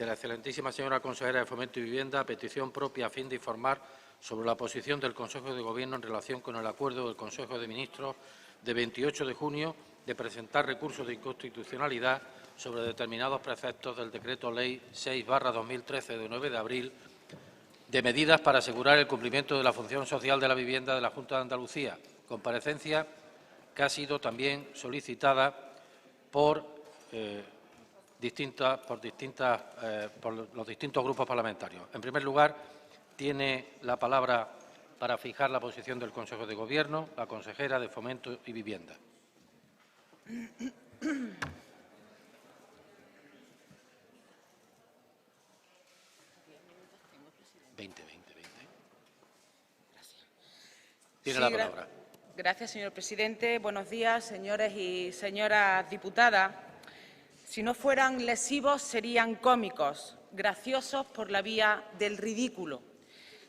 de la excelentísima señora consejera de Fomento y Vivienda, a petición propia a fin de informar sobre la posición del Consejo de Gobierno en relación con el acuerdo del Consejo de Ministros de 28 de junio de presentar recursos de inconstitucionalidad sobre determinados preceptos del Decreto Ley 6/2013 de 9 de abril de medidas para asegurar el cumplimiento de la función social de la vivienda de la Junta de Andalucía, comparecencia que ha sido también solicitada por los distintos grupos parlamentarios. En primer lugar, tiene la palabra para fijar la posición del Consejo de Gobierno la consejera de Fomento y Vivienda. Tiene la palabra. Gracias, señor presidente. Buenos días, señores y señoras diputadas. Si no fueran lesivos, serían cómicos, graciosos por la vía del ridículo.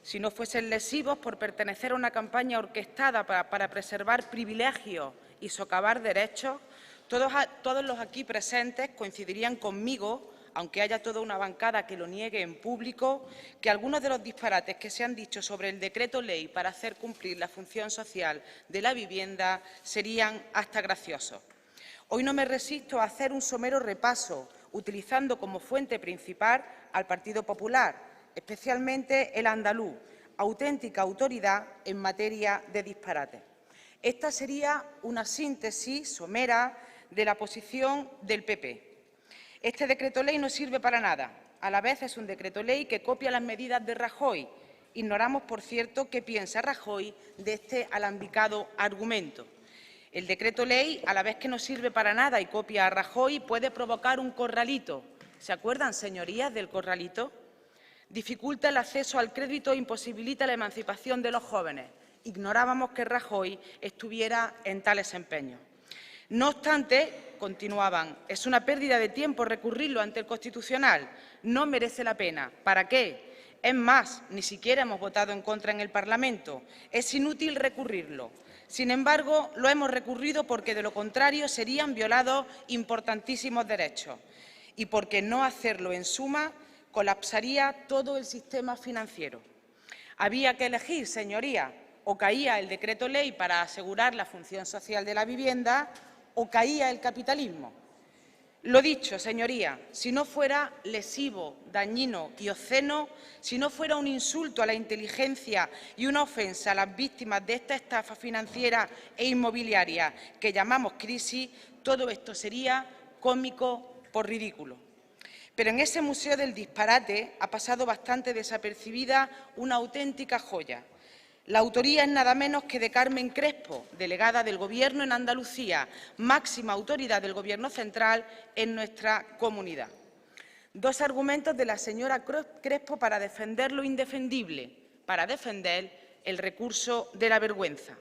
Si no fuesen lesivos por pertenecer a una campaña orquestada para preservar privilegios y socavar derechos, todos los aquí presentes coincidirían conmigo, aunque haya toda una bancada que lo niegue en público, que algunos de los disparates que se han dicho sobre el decreto ley para hacer cumplir la función social de la vivienda serían hasta graciosos. Hoy no me resisto a hacer un somero repaso, utilizando como fuente principal al Partido Popular, especialmente el andaluz, auténtica autoridad en materia de disparates. Esta sería una síntesis somera de la posición del PP. Este decreto ley no sirve para nada. A la vez es un decreto ley que copia las medidas de Rajoy. Ignoramos, por cierto, qué piensa Rajoy de este alambicado argumento. El decreto ley, a la vez que no sirve para nada y copia a Rajoy, puede provocar un corralito. ¿Se acuerdan, señorías, del corralito? Dificulta el acceso al crédito e imposibilita la emancipación de los jóvenes. Ignorábamos que Rajoy estuviera en tales empeños. No obstante, continuaban, es una pérdida de tiempo recurrirlo ante el Constitucional. No merece la pena. ¿Para qué? Es más, ni siquiera hemos votado en contra en el Parlamento. Es inútil recurrirlo. Sin embargo, lo hemos recurrido porque, de lo contrario, serían violados importantísimos derechos y porque no hacerlo, en suma, colapsaría todo el sistema financiero. Había que elegir, señoría, o caía el decreto ley para asegurar la función social de la vivienda o caía el capitalismo. Lo dicho, señoría, si no fuera lesivo, dañino y obsceno, si no fuera un insulto a la inteligencia y una ofensa a las víctimas de esta estafa financiera e inmobiliaria que llamamos crisis, todo esto sería cómico por ridículo. Pero en ese museo del disparate ha pasado bastante desapercibida una auténtica joya. La autoría es nada menos que de Carmen Crespo, delegada del Gobierno en Andalucía, máxima autoridad del Gobierno central en nuestra comunidad. Dos argumentos de la señora Crespo para defender lo indefendible, para defender el recurso de la vergüenza.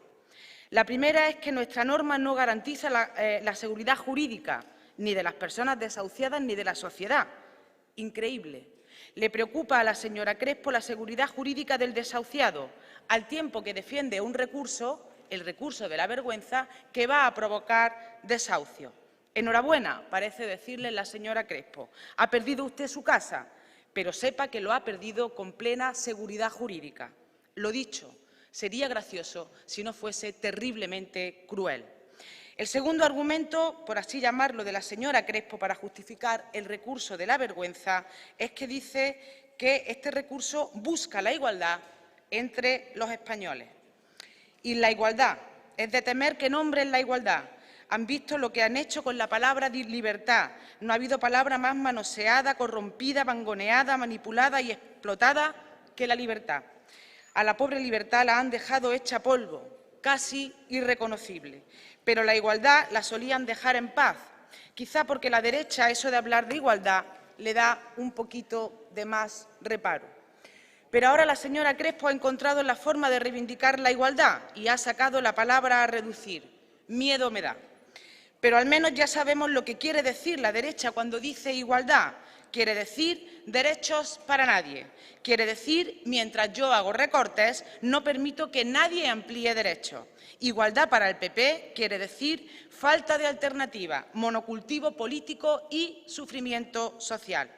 La primera es que nuestra norma no garantiza la seguridad jurídica ni de las personas desahuciadas ni de la sociedad. Increíble. Le preocupa a la señora Crespo la seguridad jurídica del desahuciado, al tiempo que defiende un recurso, el recurso de la vergüenza, que va a provocar desahucio. Enhorabuena, parece decirle la señora Crespo. Ha perdido usted su casa, pero sepa que lo ha perdido con plena seguridad jurídica. Lo dicho, sería gracioso si no fuese terriblemente cruel. El segundo argumento, por así llamarlo, de la señora Crespo para justificar el recurso de la vergüenza es que dice que este recurso busca la igualdad entre los españoles. Y la igualdad, es de temer que nombren la igualdad. Han visto lo que han hecho con la palabra libertad. No ha habido palabra más manoseada, corrompida, mangoneada, manipulada y explotada que la libertad. A la pobre libertad la han dejado hecha polvo, casi irreconocible. Pero la igualdad la solían dejar en paz, quizá porque la derecha eso de hablar de igualdad le da un poquito de más reparo. Pero ahora la señora Crespo ha encontrado la forma de reivindicar la igualdad y ha sacado la palabra a reducir. Miedo me da. Pero al menos ya sabemos lo que quiere decir la derecha cuando dice igualdad. Quiere decir derechos para nadie. Quiere decir, mientras yo hago recortes, no permito que nadie amplíe derechos. Igualdad para el PP quiere decir falta de alternativa, monocultivo político y sufrimiento social.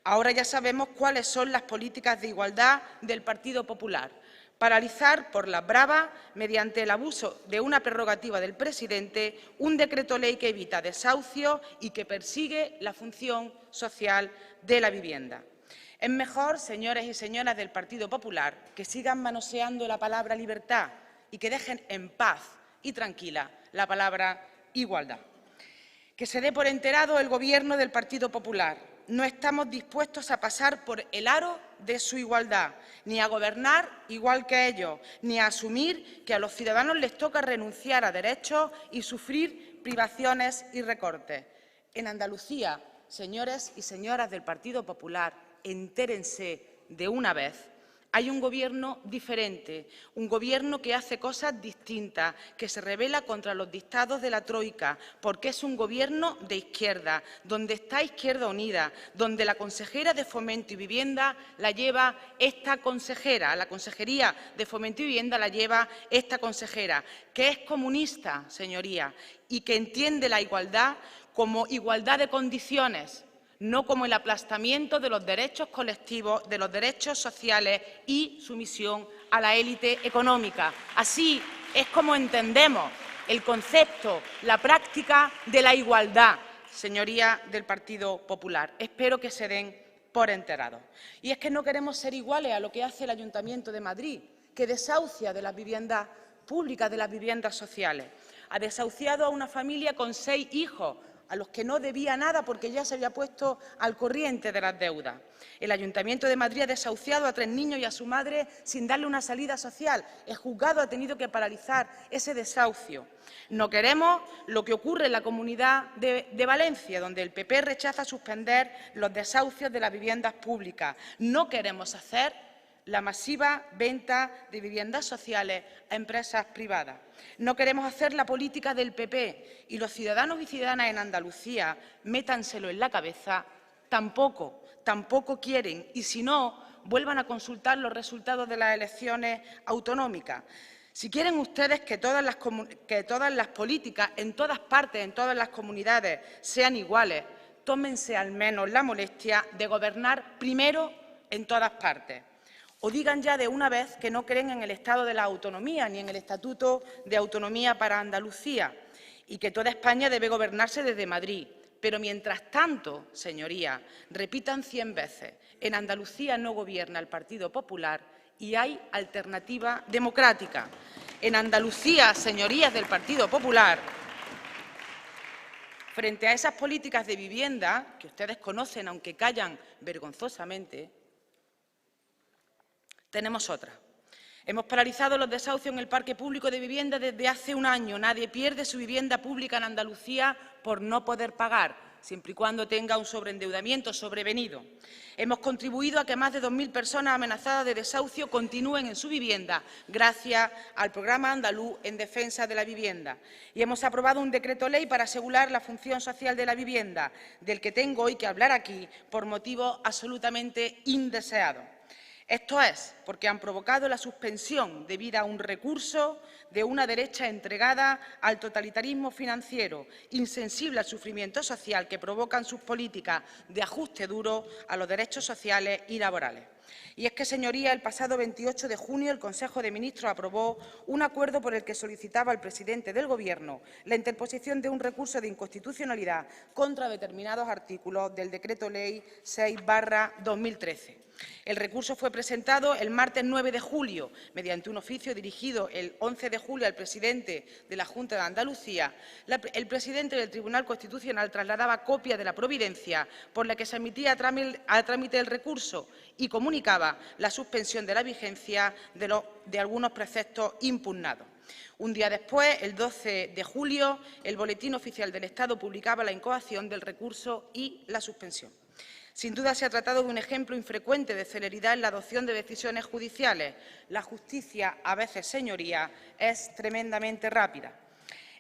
Ahora ya sabemos cuáles son las políticas de igualdad del Partido Popular. Paralizar por las bravas, mediante el abuso de una prerrogativa del presidente, un decreto ley que evita desahucios y que persigue la función social de la vivienda. Es mejor, señores y señoras del Partido Popular, que sigan manoseando la palabra libertad y que dejen en paz y tranquila la palabra igualdad. Que se dé por enterado el Gobierno del Partido Popular. No estamos dispuestos a pasar por el aro de su igualdad, ni a gobernar igual que ellos, ni a asumir que a los ciudadanos les toca renunciar a derechos y sufrir privaciones y recortes. En Andalucía, señores y señoras del Partido Popular, entérense de una vez. Hay un Gobierno diferente, un Gobierno que hace cosas distintas, que se rebela contra los dictados de la Troika, porque es un Gobierno de izquierda, donde está Izquierda Unida, donde la consejera de Fomento y Vivienda la lleva esta consejera, la Consejería de Fomento y Vivienda la lleva esta consejera, que es comunista, señoría, y que entiende la igualdad como igualdad de condiciones, no como el aplastamiento de los derechos colectivos, de los derechos sociales y sumisión a la élite económica. Así es como entendemos el concepto, la práctica de la igualdad, señorías del Partido Popular. Espero que se den por enterados. Y es que no queremos ser iguales a lo que hace el Ayuntamiento de Madrid, que desahucia de las viviendas públicas, de las viviendas sociales. Ha desahuciado a una familia con 6 hijos, a los que no debía nada porque ya se había puesto al corriente de las deudas. El Ayuntamiento de Madrid ha desahuciado a 3 niños y a su madre sin darle una salida social. El juzgado ha tenido que paralizar ese desahucio. No queremos lo que ocurre en la Comunidad de Valencia, donde el PP rechaza suspender los desahucios de las viviendas públicas. No queremos hacer la masiva venta de viviendas sociales a empresas privadas. No queremos hacer la política del PP y los ciudadanos y ciudadanas en Andalucía, métanselo en la cabeza, tampoco quieren, y si no, vuelvan a consultar los resultados de las elecciones autonómicas. Si quieren ustedes que todas las políticas en todas partes, en todas las comunidades, sean iguales, tómense al menos la molestia de gobernar primero en todas partes. O digan ya de una vez que no creen en el Estado de la Autonomía ni en el Estatuto de Autonomía para Andalucía y que toda España debe gobernarse desde Madrid. Pero mientras tanto, señorías, repitan 100 veces, en Andalucía no gobierna el Partido Popular y hay alternativa democrática. En Andalucía, señorías del Partido Popular, frente a esas políticas de vivienda que ustedes conocen, aunque callan vergonzosamente, tenemos otra. Hemos paralizado los desahucios en el parque público de vivienda desde hace un año. Nadie pierde su vivienda pública en Andalucía por no poder pagar, siempre y cuando tenga un sobreendeudamiento sobrevenido. Hemos contribuido a que más de 2.000 personas amenazadas de desahucio continúen en su vivienda gracias al programa andaluz en defensa de la vivienda. Y hemos aprobado un decreto ley para asegurar la función social de la vivienda, del que tengo hoy que hablar aquí por motivos absolutamente indeseados. Esto es porque han provocado la suspensión debida a un recurso de una derecha entregada al totalitarismo financiero, insensible al sufrimiento social que provocan sus políticas de ajuste duro a los derechos sociales y laborales. Y es que, señorías, el pasado 28 de junio el Consejo de Ministros aprobó un acuerdo por el que solicitaba al presidente del Gobierno la interposición de un recurso de inconstitucionalidad contra determinados artículos del Decreto Ley 6/2013. El recurso fue presentado el martes 9 de julio mediante un oficio dirigido el 11 de julio al presidente de la Junta de Andalucía. El presidente del Tribunal Constitucional trasladaba copia de la providencia por la que se admitía a trámite el recurso y comunicaba la suspensión de la vigencia de algunos preceptos impugnados. Un día después, el 12 de julio, el Boletín Oficial del Estado publicaba la incoación del recurso y la suspensión. Sin duda se ha tratado de un ejemplo infrecuente de celeridad en la adopción de decisiones judiciales. La justicia, a veces, señoría, es tremendamente rápida.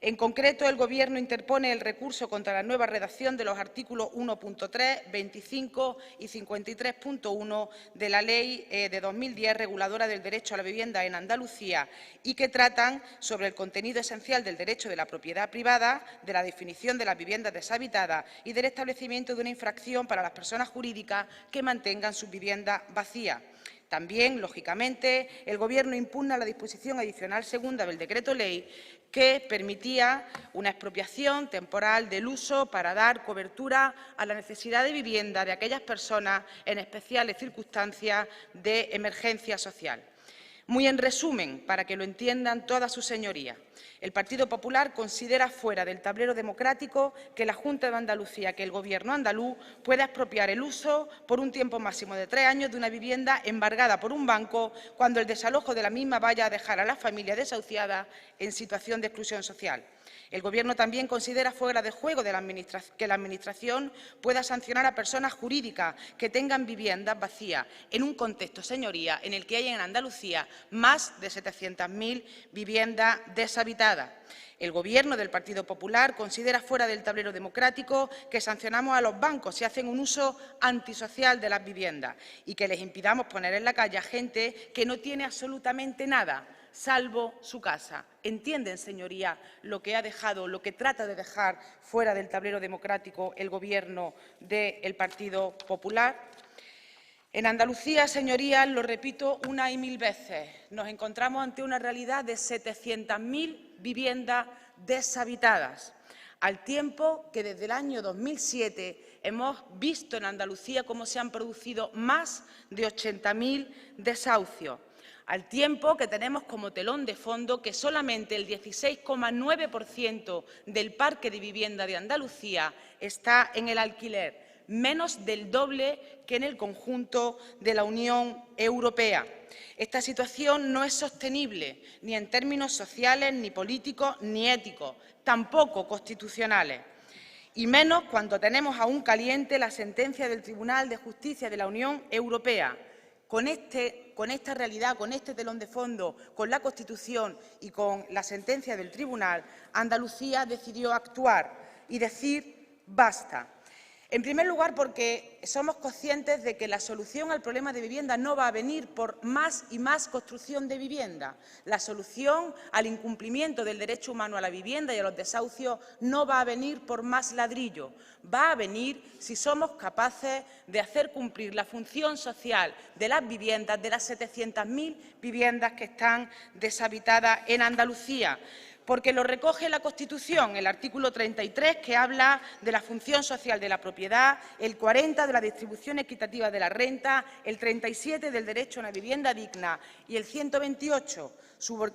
En concreto, el Gobierno interpone el recurso contra la nueva redacción de los artículos 1.3, 25 y 53.1 de la Ley de 2010, reguladora del derecho a la vivienda en Andalucía, y que tratan sobre el contenido esencial del derecho de la propiedad privada, de la definición de las viviendas deshabitadas y del establecimiento de una infracción para las personas jurídicas que mantengan sus viviendas vacías. También, lógicamente, el Gobierno impugna la disposición adicional segunda del decreto-ley que permitía una expropiación temporal del uso para dar cobertura a la necesidad de vivienda de aquellas personas en especiales circunstancias de emergencia social. Muy en resumen, para que lo entiendan todas sus señorías, el Partido Popular considera fuera del tablero democrático que la Junta de Andalucía, que el Gobierno andaluz pueda expropiar el uso por un tiempo máximo de 3 años de una vivienda embargada por un banco cuando el desalojo de la misma vaya a dejar a las familias desahuciadas en situación de exclusión social. El Gobierno también considera fuera de juego que la Administración pueda sancionar a personas jurídicas que tengan viviendas vacías en un contexto, señorías, en el que hay en Andalucía más de 700.000 viviendas deshabitadas. El Gobierno del Partido Popular considera fuera del tablero democrático que sancionamos a los bancos si hacen un uso antisocial de las viviendas y que les impidamos poner en la calle a gente que no tiene absolutamente nada, salvo su casa. ¿Entienden, señorías, lo que ha dejado, lo que trata de dejar fuera del tablero democrático el Gobierno del Partido Popular? En Andalucía, señorías, lo repito una y mil veces, nos encontramos ante una realidad de 700.000 viviendas deshabitadas, al tiempo que desde el año 2007 hemos visto en Andalucía cómo se han producido más de 80.000 desahucios, al tiempo que tenemos como telón de fondo que solamente el 16,9% del parque de vivienda de Andalucía está en el alquiler, menos del doble que en el conjunto de la Unión Europea. Esta situación no es sostenible ni en términos sociales, ni políticos, ni éticos, tampoco constitucionales, y menos cuando tenemos aún caliente la sentencia del Tribunal de Justicia de la Unión Europea. Con esta realidad, con este telón de fondo, con la Constitución y con la sentencia del Tribunal, Andalucía decidió actuar y decir basta. En primer lugar, porque somos conscientes de que la solución al problema de vivienda no va a venir por más y más construcción de vivienda. La solución al incumplimiento del derecho humano a la vivienda y a los desahucios no va a venir por más ladrillo. Va a venir si somos capaces de hacer cumplir la función social de las viviendas, de las 700.000 viviendas que están deshabitadas en Andalucía. Porque lo recoge la Constitución, el artículo 33, que habla de la función social de la propiedad, el 40 de la distribución equitativa de la renta, el 37 del derecho a una vivienda digna y el 128,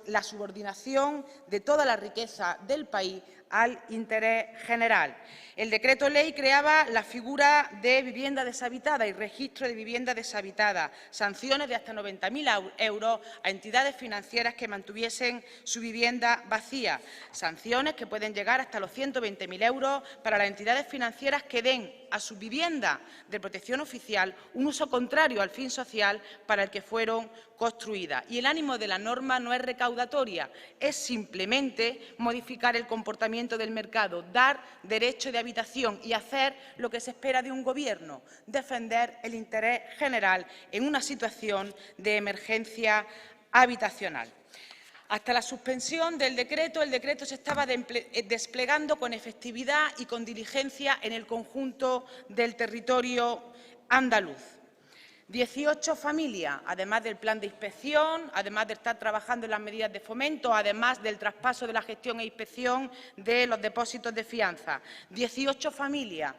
la subordinación de toda la riqueza del país al interés general. El decreto-ley creaba la figura de vivienda deshabitada y registro de vivienda deshabitada, sanciones de hasta 90.000 euros a entidades financieras que mantuviesen su vivienda vacía, sanciones que pueden llegar hasta los 120.000 euros para las entidades financieras que den a su vivienda de protección oficial un uso contrario al fin social para el que fueron construidas. Y el ánimo de la norma no es recaudatoria, es simplemente modificar el comportamiento del mercado, dar derecho de habitación y hacer lo que se espera de un Gobierno, defender el interés general en una situación de emergencia habitacional. Hasta la suspensión del decreto, el decreto se estaba desplegando con efectividad y con diligencia en el conjunto del territorio andaluz. 18 familias, además del plan de inspección, además de estar trabajando en las medidas de fomento, además del traspaso de la gestión e inspección de los depósitos de fianza. 18 familias.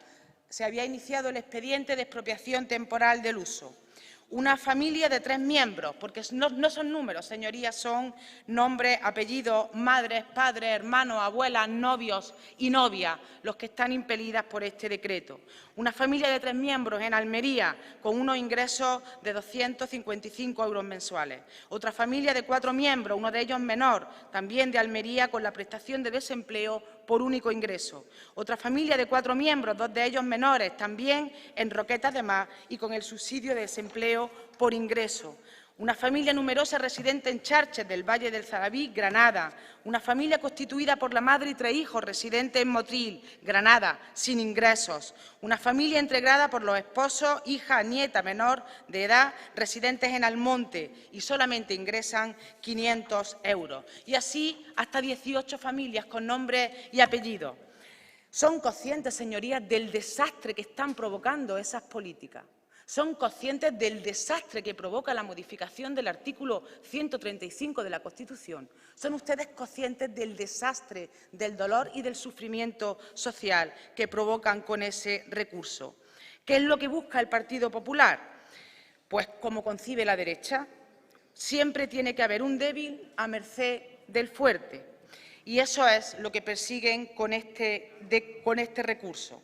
Se había iniciado el expediente de expropiación temporal del uso. Una familia de 3 miembros, porque no son números, señorías, son nombres, apellidos, madres, padres, hermanos, abuelas, novios y novias, los que están impelidas por este decreto. Una familia de 3 miembros en Almería, con unos ingresos de 255 euros mensuales. Otra familia de 4 miembros, uno de ellos menor, también de Almería, con la prestación de desempleo por único ingreso. Otra familia de 4 miembros, 2 de ellos menores, también en Roquetas de Mar y con el subsidio de desempleo por ingreso. Una familia numerosa residente en Charches del Valle del Zarabí, Granada. Una familia constituida por la madre y 3 hijos residentes en Motril, Granada, sin ingresos. Una familia integrada por los esposos, hija, nieta menor de edad, residentes en Almonte y solamente ingresan 500 euros. Y así hasta 18 familias con nombre y apellidos. ¿Son conscientes, señorías, del desastre que están provocando esas políticas? ¿Son conscientes del desastre que provoca la modificación del artículo 135 de la Constitución? ¿Son ustedes conscientes del desastre, del dolor y del sufrimiento social que provocan con ese recurso? ¿Qué es lo que busca el Partido Popular? Pues, como concibe la derecha, siempre tiene que haber un débil a merced del fuerte. Y eso es lo que persiguen con este recurso.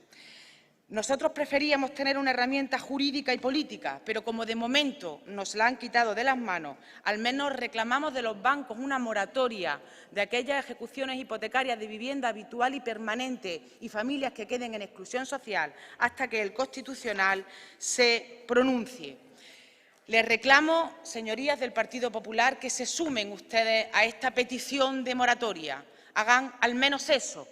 Nosotros preferíamos tener una herramienta jurídica y política, pero como de momento nos la han quitado de las manos, al menos reclamamos de los bancos una moratoria de aquellas ejecuciones hipotecarias de vivienda habitual y permanente y familias que queden en exclusión social hasta que el Constitucional se pronuncie. Les reclamo, señorías del Partido Popular, que se sumen ustedes a esta petición de moratoria. Hagan al menos eso,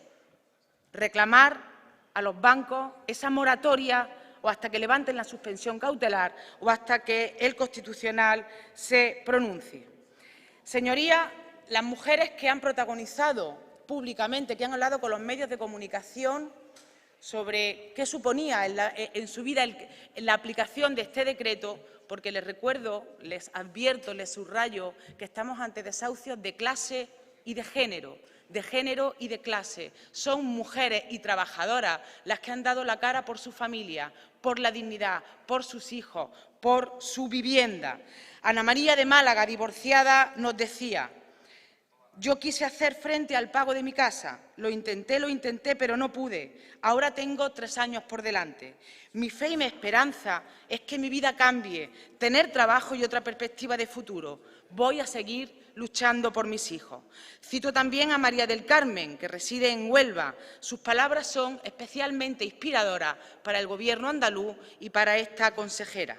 reclamar a los bancos esa moratoria o hasta que levanten la suspensión cautelar o hasta que el Constitucional se pronuncie. Señorías, las mujeres que han protagonizado públicamente, que han hablado con los medios de comunicación sobre qué suponía en su vida la aplicación de este decreto, porque les recuerdo, les advierto, les subrayo que estamos ante desahucios de clase y de género y de clase. Son mujeres y trabajadoras las que han dado la cara por su familia, por la dignidad, por sus hijos, por su vivienda. Ana María de Málaga, divorciada, nos decía: yo quise hacer frente al pago de mi casa, lo intenté, pero no pude. Ahora tengo 3 años por delante. Mi fe y mi esperanza es que mi vida cambie, tener trabajo y otra perspectiva de futuro. Voy a seguir luchando por mis hijos. Cito también a María del Carmen, que reside en Huelva. Sus palabras son especialmente inspiradoras para el Gobierno andaluz y para esta consejera.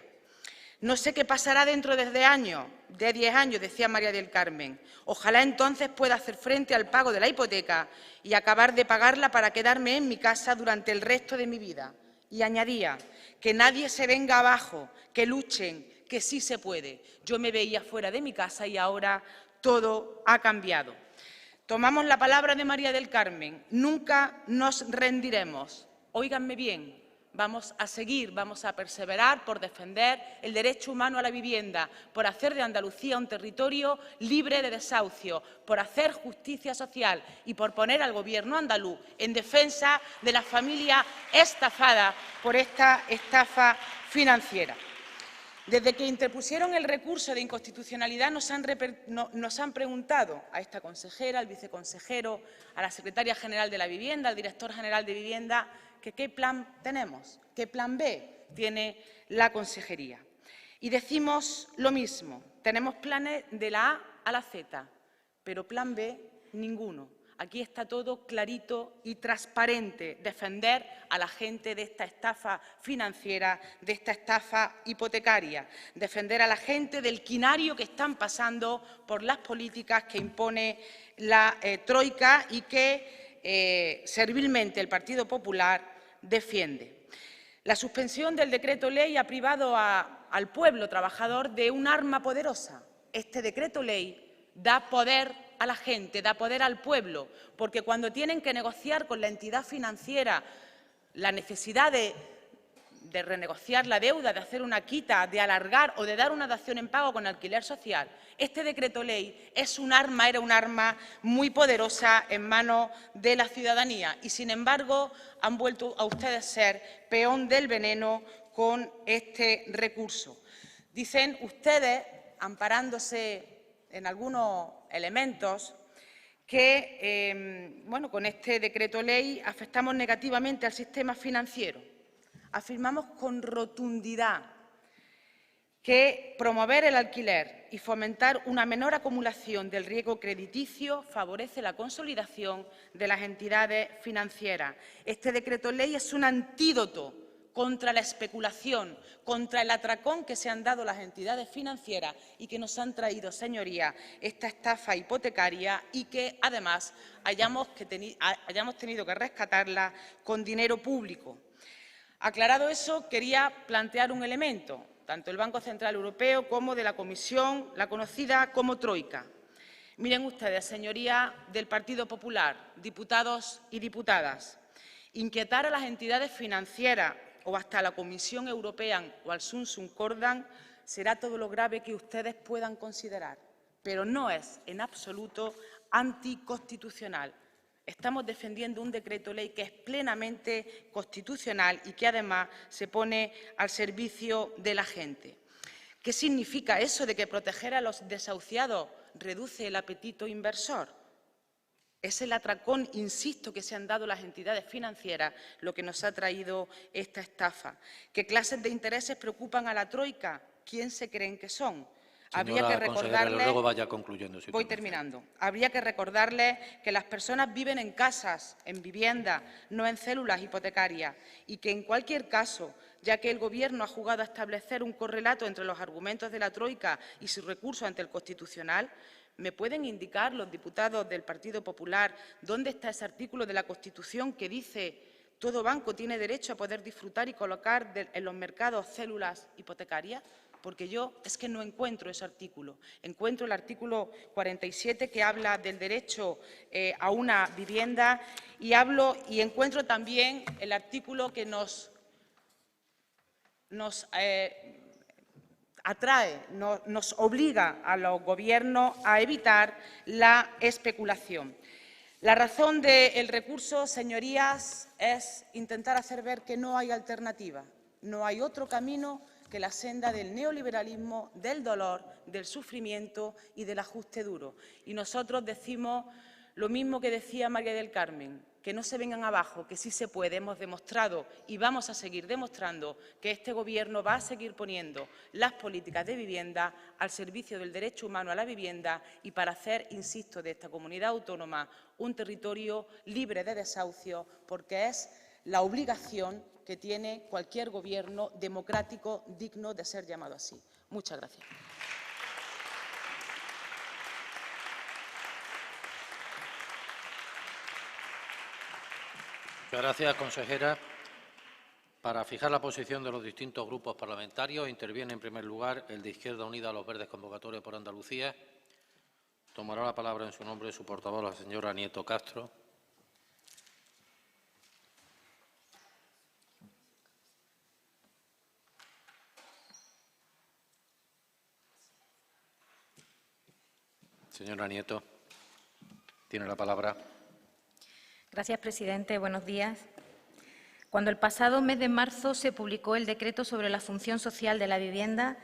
No sé qué pasará dentro de 10 años, decía María del Carmen. Ojalá entonces pueda hacer frente al pago de la hipoteca y acabar de pagarla para quedarme en mi casa durante el resto de mi vida. Y añadía: que nadie se venga abajo, que luchen, que sí se puede. Yo me veía fuera de mi casa y ahora todo ha cambiado. Tomamos la palabra de María del Carmen: nunca nos rendiremos. Óiganme bien. Vamos a seguir, vamos a perseverar por defender el derecho humano a la vivienda, por hacer de Andalucía un territorio libre de desahucio, por hacer justicia social y por poner al Gobierno andaluz en defensa de las familias estafadas por esta estafa financiera. Desde que interpusieron el recurso de inconstitucionalidad nos han preguntado a esta consejera, al viceconsejero, a la secretaria general de la Vivienda, al director general de Vivienda, que qué plan tenemos, qué plan B tiene la consejería. Y decimos lo mismo: tenemos planes de la A a la Z, pero plan B ninguno. Aquí está todo clarito y transparente: defender a la gente de esta estafa financiera, de esta estafa hipotecaria, defender a la gente del quinario que están pasando por las políticas que impone la troika y que servilmente el Partido Popular defiende. La suspensión del decreto ley ha privado al pueblo trabajador de un arma poderosa. Este decreto ley da poder a la gente, da poder al pueblo, porque cuando tienen que negociar con la entidad financiera la necesidad de renegociar la deuda, de hacer una quita, de alargar o de dar una dación en pago con alquiler social, este decreto ley era un arma muy poderosa en manos de la ciudadanía y, sin embargo, han vuelto a ustedes ser peón del veneno con este recurso. Dicen ustedes, amparándose en algunos elementos, que con este decreto ley afectamos negativamente al sistema financiero. Afirmamos con rotundidad que promover el alquiler y fomentar una menor acumulación del riesgo crediticio favorece la consolidación de las entidades financieras. Este decreto ley es un antídoto contra la especulación, contra el atracón que se han dado las entidades financieras y que nos han traído, señorías, esta estafa hipotecaria y que, además, hayamos tenido que rescatarla con dinero público. Aclarado eso, quería plantear un elemento, tanto del Banco Central Europeo como de la Comisión, la conocida como Troika. Miren ustedes, señorías del Partido Popular, diputados y diputadas, inquietar a las entidades financieras o hasta a la Comisión Europea o al Sunsum Cordan será todo lo grave que ustedes puedan considerar, pero no es en absoluto anticonstitucional. Estamos defendiendo un decreto ley que es plenamente constitucional y que además se pone al servicio de la gente. ¿Qué significa eso de que proteger a los desahuciados reduce el apetito inversor? Es el atracón, insisto, que se han dado las entidades financieras lo que nos ha traído esta estafa. ¿Qué clases de intereses preocupan a la Troika? ¿Quién se creen que son? Habría que recordarles, luego vaya concluyendo. Voy terminando. Habría que recordarles que las personas viven en casas, en viviendas, no en células hipotecarias, y que en cualquier caso, ya que el Gobierno ha jugado a establecer un correlato entre los argumentos de la Troika y su recurso ante el Constitucional, ¿me pueden indicar los diputados del Partido Popular dónde está ese artículo de la Constitución que dice todo banco tiene derecho a poder disfrutar y colocar en los mercados células hipotecarias? Porque yo es que no encuentro ese artículo. Encuentro el artículo 47 que habla del derecho a una vivienda y encuentro también el artículo que nos obliga a los gobiernos a evitar la especulación. La razón del recurso, señorías, es intentar hacer ver que no hay alternativa, no hay otro camino que la senda del neoliberalismo, del dolor, del sufrimiento y del ajuste duro. Y nosotros decimos lo mismo que decía María del Carmen, que no se vengan abajo, que sí se puede. Hemos demostrado y vamos a seguir demostrando que este Gobierno va a seguir poniendo las políticas de vivienda al servicio del derecho humano a la vivienda y para hacer, insisto, de esta comunidad autónoma un territorio libre de desahucios, porque es la obligación que tiene cualquier Gobierno democrático digno de ser llamado así. Muchas gracias. Muchas gracias, consejera. Para fijar la posición de los distintos grupos parlamentarios, interviene en primer lugar el de Izquierda Unida, Los Verdes Convocatorios por Andalucía. Tomará la palabra en su nombre su portavoz, la señora Nieto Castro. Señora Nieto, tiene la palabra. Gracias, presidente. Buenos días. Cuando el pasado mes de marzo se publicó el decreto sobre la función social de la vivienda,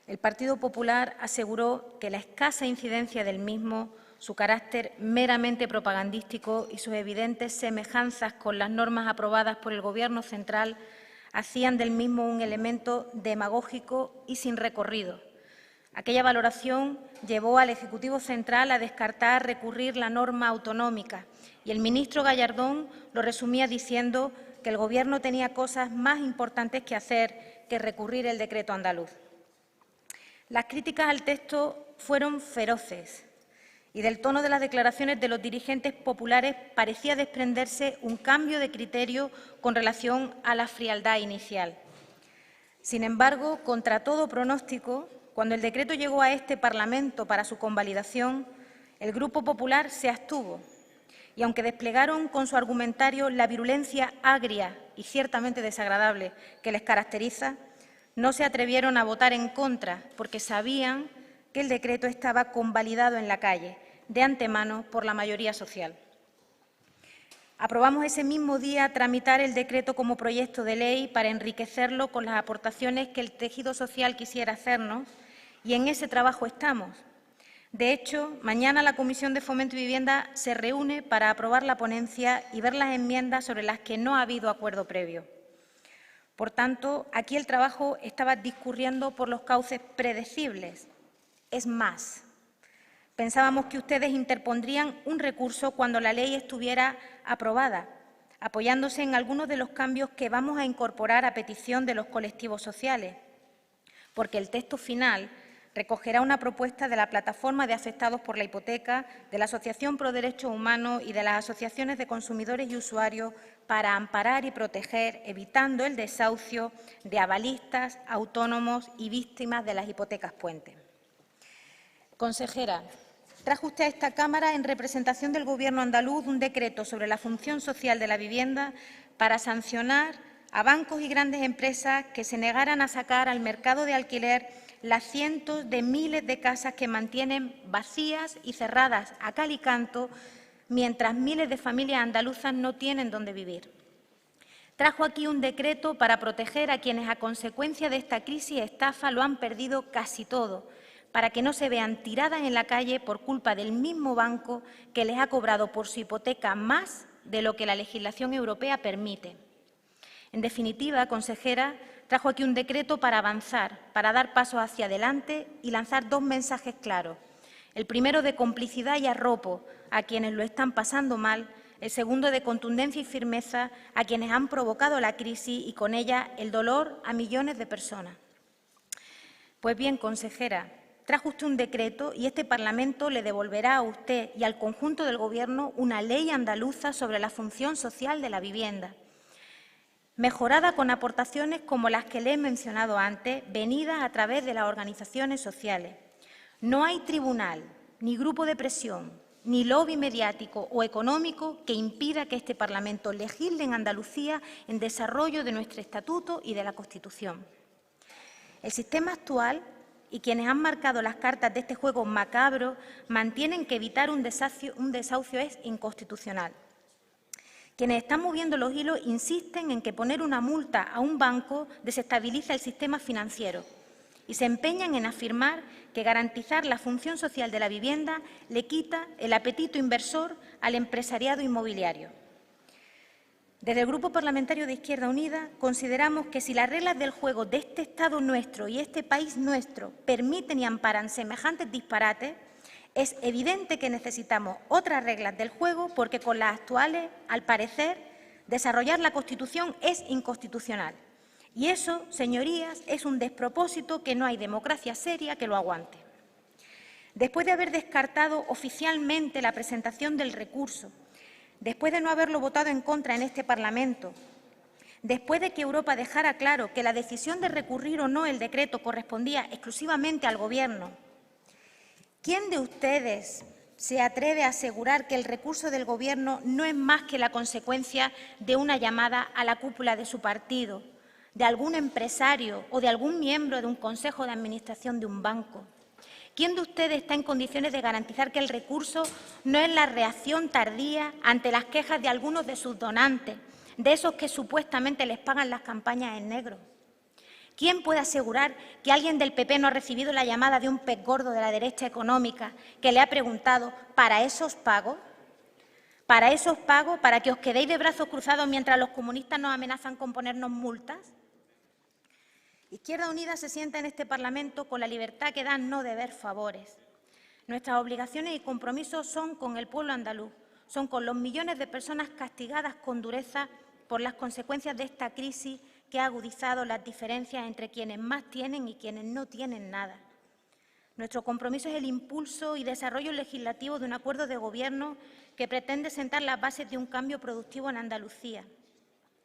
el Partido Popular aseguró que la escasa incidencia del mismo, su carácter meramente propagandístico y sus evidentes semejanzas con las normas aprobadas por el Gobierno central hacían del mismo un elemento demagógico y sin recorrido. Aquella valoración llevó al Ejecutivo Central a descartar recurrir la norma autonómica y el ministro Gallardón lo resumía diciendo que el Gobierno tenía cosas más importantes que hacer que recurrir el decreto andaluz. Las críticas al texto fueron feroces y del tono de las declaraciones de los dirigentes populares parecía desprenderse un cambio de criterio con relación a la frialdad inicial. Sin embargo, contra todo pronóstico, cuando el decreto llegó a este Parlamento para su convalidación, el Grupo Popular se abstuvo y, aunque desplegaron con su argumentario la virulencia agria y ciertamente desagradable que les caracteriza, no se atrevieron a votar en contra porque sabían que el decreto estaba convalidado en la calle, de antemano, por la mayoría social. Aprobamos ese mismo día tramitar el decreto como proyecto de ley para enriquecerlo con las aportaciones que el tejido social quisiera hacernos y en ese trabajo estamos. De hecho, mañana la Comisión de Fomento y Vivienda se reúne para aprobar la ponencia y ver las enmiendas sobre las que no ha habido acuerdo previo. Por tanto, aquí el trabajo estaba discurriendo por los cauces predecibles. Es más, pensábamos que ustedes interpondrían un recurso cuando la ley estuviera aprobada, apoyándose en algunos de los cambios que vamos a incorporar a petición de los colectivos sociales, porque el texto final recogerá una propuesta de la Plataforma de Afectados por la Hipoteca, de la Asociación Pro Derechos Humanos y de las asociaciones de consumidores y usuarios para amparar y proteger, evitando el desahucio de avalistas, autónomos y víctimas de las hipotecas puente. Consejera, trajo usted a esta Cámara, en representación del Gobierno andaluz, un decreto sobre la función social de la vivienda para sancionar a bancos y grandes empresas que se negaran a sacar al mercado de alquiler las cientos de miles de casas que mantienen vacías y cerradas a cal y canto, mientras miles de familias andaluzas no tienen dónde vivir. Trajo aquí un decreto para proteger a quienes, a consecuencia de esta crisis y estafa, lo han perdido casi todo, para que no se vean tiradas en la calle por culpa del mismo banco que les ha cobrado por su hipoteca más de lo que la legislación europea permite. En definitiva, consejera, trajo aquí un decreto para avanzar, para dar pasos hacia adelante y lanzar dos mensajes claros. El primero, de complicidad y arropo a quienes lo están pasando mal. El segundo, de contundencia y firmeza a quienes han provocado la crisis y con ella el dolor a millones de personas. Pues bien, consejera, trajo usted un decreto y este Parlamento le devolverá a usted y al conjunto del Gobierno una ley andaluza sobre la función social de la vivienda, mejorada con aportaciones como las que le he mencionado antes, venidas a través de las organizaciones sociales. No hay tribunal, ni grupo de presión, ni lobby mediático o económico que impida que este Parlamento legisle en Andalucía en desarrollo de nuestro Estatuto y de la Constitución. El sistema actual y quienes han marcado las cartas de este juego macabro mantienen que evitar un desahucio es inconstitucional. Quienes están moviendo los hilos insisten en que poner una multa a un banco desestabiliza el sistema financiero y se empeñan en afirmar que garantizar la función social de la vivienda le quita el apetito inversor al empresariado inmobiliario. Desde el Grupo Parlamentario de Izquierda Unida consideramos que si las reglas del juego de este Estado nuestro y este país nuestro permiten y amparan semejantes disparates, es evidente que necesitamos otras reglas del juego porque con las actuales, al parecer, desarrollar la Constitución es inconstitucional. Y eso, señorías, es un despropósito que no hay democracia seria que lo aguante. Después de haber descartado oficialmente la presentación del recurso, después de no haberlo votado en contra en este Parlamento, después de que Europa dejara claro que la decisión de recurrir o no el decreto correspondía exclusivamente al Gobierno, ¿quién de ustedes se atreve a asegurar que el recurso del Gobierno no es más que la consecuencia de una llamada a la cúpula de su partido, de algún empresario o de algún miembro de un consejo de administración de un banco? ¿Quién de ustedes está en condiciones de garantizar que el recurso no es la reacción tardía ante las quejas de algunos de sus donantes, de esos que supuestamente les pagan las campañas en negro? ¿Quién puede asegurar que alguien del PP no ha recibido la llamada de un pez gordo de la derecha económica que le ha preguntado ¿para esos pagos? ¿Para esos pagos? ¿Para que os quedéis de brazos cruzados mientras los comunistas nos amenazan con ponernos multas? Izquierda Unida se sienta en este Parlamento con la libertad que da no deber favores. Nuestras obligaciones y compromisos son con el pueblo andaluz, son con los millones de personas castigadas con dureza por las consecuencias de esta crisis que ha agudizado las diferencias entre quienes más tienen y quienes no tienen nada. Nuestro compromiso es el impulso y desarrollo legislativo de un acuerdo de Gobierno que pretende sentar las bases de un cambio productivo en Andalucía,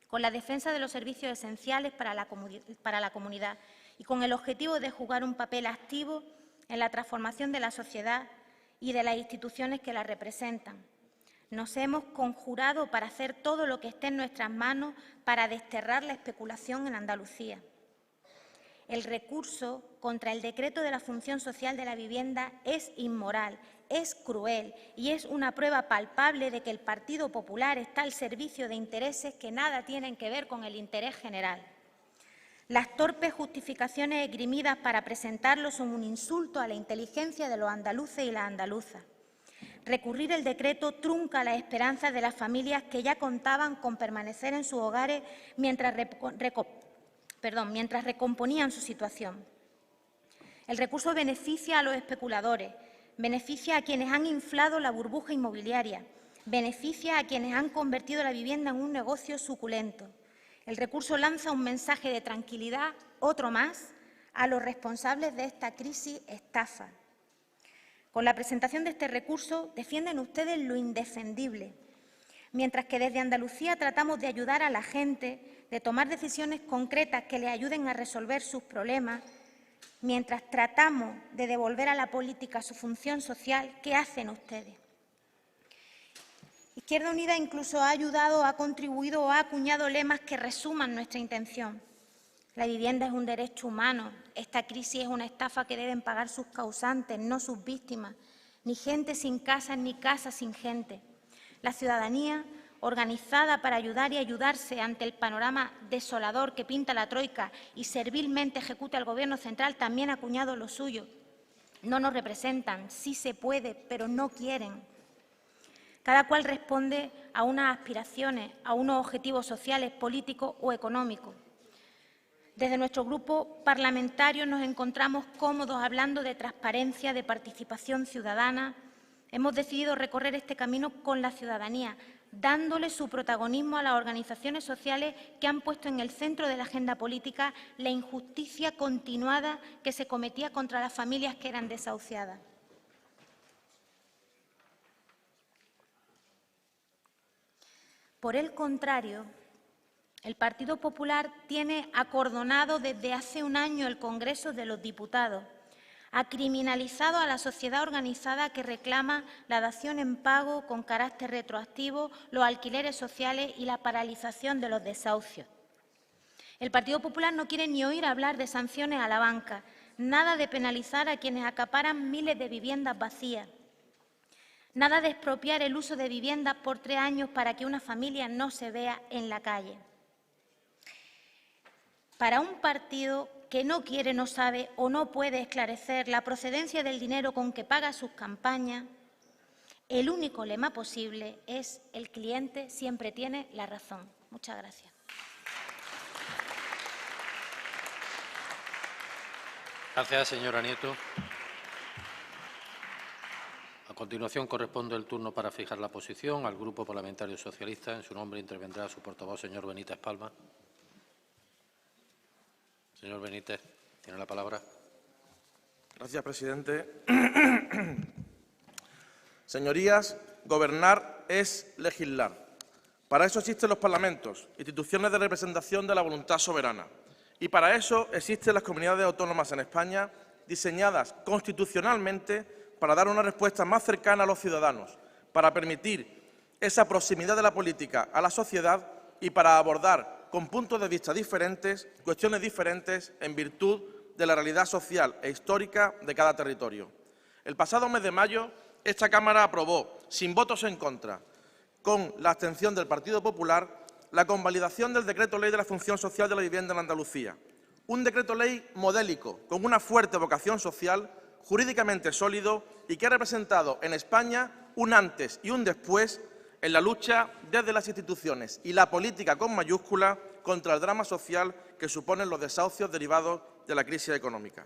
con la defensa de los servicios esenciales para la comunidad y con el objetivo de jugar un papel activo en la transformación de la sociedad y de las instituciones que la representan. Nos hemos conjurado para hacer todo lo que esté en nuestras manos para desterrar la especulación en Andalucía. El recurso contra el decreto de la función social de la vivienda es inmoral, es cruel y es una prueba palpable de que el Partido Popular está al servicio de intereses que nada tienen que ver con el interés general. Las torpes justificaciones esgrimidas para presentarlo son un insulto a la inteligencia de los andaluces y las andaluzas. Recurrir el decreto trunca las esperanzas de las familias que ya contaban con permanecer en sus hogares mientras recomponían su situación. El recurso beneficia a los especuladores, beneficia a quienes han inflado la burbuja inmobiliaria, beneficia a quienes han convertido la vivienda en un negocio suculento. El recurso lanza un mensaje de tranquilidad, otro más, a los responsables de esta crisis estafa. Con la presentación de este recurso defienden ustedes lo indefendible, mientras que desde Andalucía tratamos de ayudar a la gente, de tomar decisiones concretas que les ayuden a resolver sus problemas, mientras tratamos de devolver a la política su función social. ¿Qué hacen ustedes? Izquierda Unida incluso ha ayudado, ha contribuido o ha acuñado lemas que resuman nuestra intención. La vivienda es un derecho humano. Esta crisis es una estafa que deben pagar sus causantes, no sus víctimas. Ni gente sin casa, ni casa sin gente. La ciudadanía, organizada para ayudar y ayudarse ante el panorama desolador que pinta la troika y servilmente ejecuta el Gobierno central, también ha acuñado lo suyo. No nos representan, sí se puede, pero no quieren. Cada cual responde a unas aspiraciones, a unos objetivos sociales, políticos o económicos. Desde nuestro grupo parlamentario nos encontramos cómodos hablando de transparencia, de participación ciudadana. Hemos decidido recorrer este camino con la ciudadanía, dándole su protagonismo a las organizaciones sociales que han puesto en el centro de la agenda política la injusticia continuada que se cometía contra las familias que eran desahuciadas. Por el contrario, el Partido Popular tiene acordonado desde hace un año el Congreso de los Diputados, ha criminalizado a la sociedad organizada que reclama la dación en pago con carácter retroactivo, los alquileres sociales y la paralización de los desahucios. El Partido Popular no quiere ni oír hablar de sanciones a la banca, nada de penalizar a quienes acaparan miles de viviendas vacías, nada de expropiar el uso de viviendas por 3 años para que una familia no se vea en la calle. Para un partido que no quiere, no sabe o no puede esclarecer la procedencia del dinero con que paga sus campañas, el único lema posible es el cliente siempre tiene la razón. Muchas gracias. Gracias, señora Nieto. A continuación corresponde el turno para fijar la posición al Grupo Parlamentario Socialista. En su nombre intervendrá su portavoz, señor Benítez Palma. Señor Benítez, tiene la palabra. Gracias, presidente. Señorías, gobernar es legislar. Para eso existen los parlamentos, instituciones de representación de la voluntad soberana. Y para eso existen las comunidades autónomas en España, diseñadas constitucionalmente para dar una respuesta más cercana a los ciudadanos, para permitir esa proximidad de la política a la sociedad y para abordar con puntos de vista diferentes, cuestiones diferentes en virtud de la realidad social e histórica de cada territorio. El pasado mes de mayo, esta Cámara aprobó, sin votos en contra, con la abstención del Partido Popular, la convalidación del Decreto Ley de la Función Social de la Vivienda en Andalucía. Un decreto ley modélico, con una fuerte vocación social, jurídicamente sólido y que ha representado en España un antes y un después en la lucha desde las instituciones y la política con mayúscula contra el drama social que suponen los desahucios derivados de la crisis económica.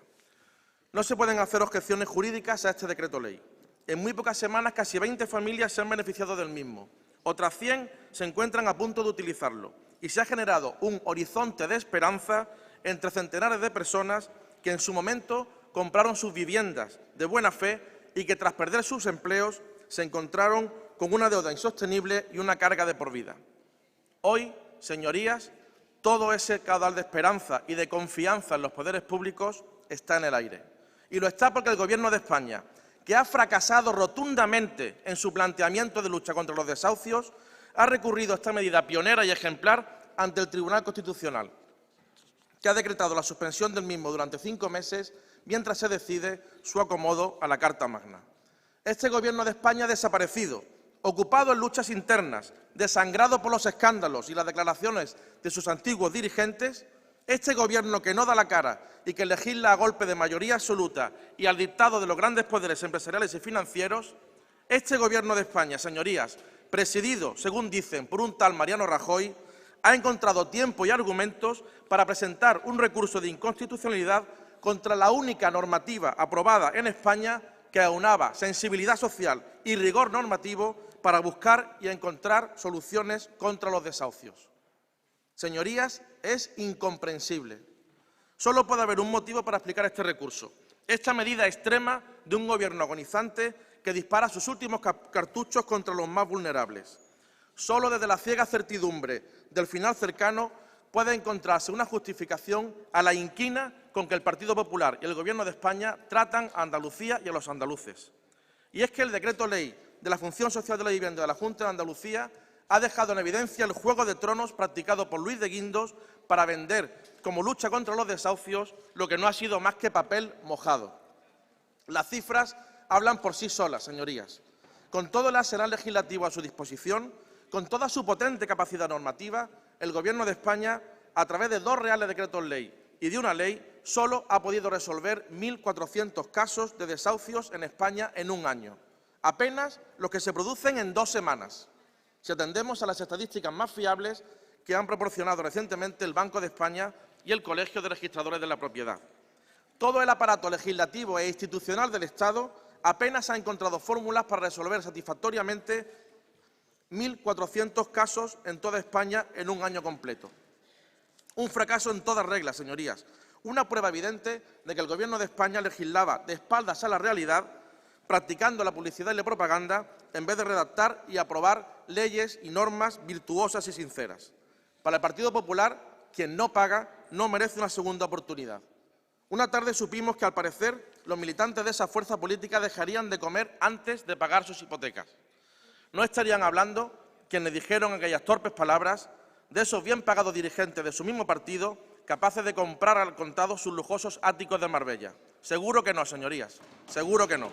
No se pueden hacer objeciones jurídicas a este decreto ley. En muy pocas semanas, casi 20 familias se han beneficiado del mismo. Otras 100 se encuentran a punto de utilizarlo y se ha generado un horizonte de esperanza entre centenares de personas que en su momento compraron sus viviendas de buena fe y que tras perder sus empleos se encontraron con una deuda insostenible y una carga de por vida. Hoy, señorías, todo ese caudal de esperanza y de confianza en los poderes públicos está en el aire. Y lo está porque el Gobierno de España, que ha fracasado rotundamente en su planteamiento de lucha contra los desahucios, ha recurrido a esta medida pionera y ejemplar ante el Tribunal Constitucional, que ha decretado la suspensión del mismo durante 5 meses mientras se decide su acomodo a la Carta Magna. Este Gobierno de España ha desaparecido, ocupado en luchas internas, desangrado por los escándalos y las declaraciones de sus antiguos dirigentes, este Gobierno que no da la cara y que legisla a golpe de mayoría absoluta y al dictado de los grandes poderes empresariales y financieros, este Gobierno de España, señorías, presidido, según dicen, por un tal Mariano Rajoy, ha encontrado tiempo y argumentos para presentar un recurso de inconstitucionalidad contra la única normativa aprobada en España que aunaba sensibilidad social y rigor normativo para buscar y encontrar soluciones contra los desahucios. Señorías, es incomprensible. Solo puede haber un motivo para explicar este recurso: esta medida extrema de un Gobierno agonizante que dispara sus últimos cartuchos contra los más vulnerables. Solo desde la ciega certidumbre del final cercano puede encontrarse una justificación a la inquina con que el Partido Popular y el Gobierno de España tratan a Andalucía y a los andaluces. Y es que el Decreto Ley de la Función Social de la Vivienda de la Junta de Andalucía ha dejado en evidencia el juego de tronos practicado por Luis de Guindos para vender como lucha contra los desahucios lo que no ha sido más que papel mojado. Las cifras hablan por sí solas, señorías. Con todo el arsenal legislativo a su disposición, con toda su potente capacidad normativa, el Gobierno de España, a través de 2 reales decretos ley y de una ley, solo ha podido resolver 1.400 casos de desahucios en España en un año, apenas los que se producen en 2 semanas, si atendemos a las estadísticas más fiables que han proporcionado recientemente el Banco de España y el Colegio de Registradores de la Propiedad. Todo el aparato legislativo e institucional del Estado apenas ha encontrado fórmulas para resolver satisfactoriamente 1.400 casos en toda España en un año completo. Un fracaso en todas reglas, señorías. Una prueba evidente de que el Gobierno de España legislaba de espaldas a la realidad, practicando la publicidad y la propaganda, en vez de redactar y aprobar leyes y normas virtuosas y sinceras. Para el Partido Popular, quien no paga no merece una segunda oportunidad. Una tarde supimos que, al parecer, los militantes de esa fuerza política dejarían de comer antes de pagar sus hipotecas. No estarían hablando, quienes dijeron aquellas torpes palabras, de esos bien pagados dirigentes de su mismo partido capaces de comprar al contado sus lujosos áticos de Marbella. Seguro que no, señorías, seguro que no.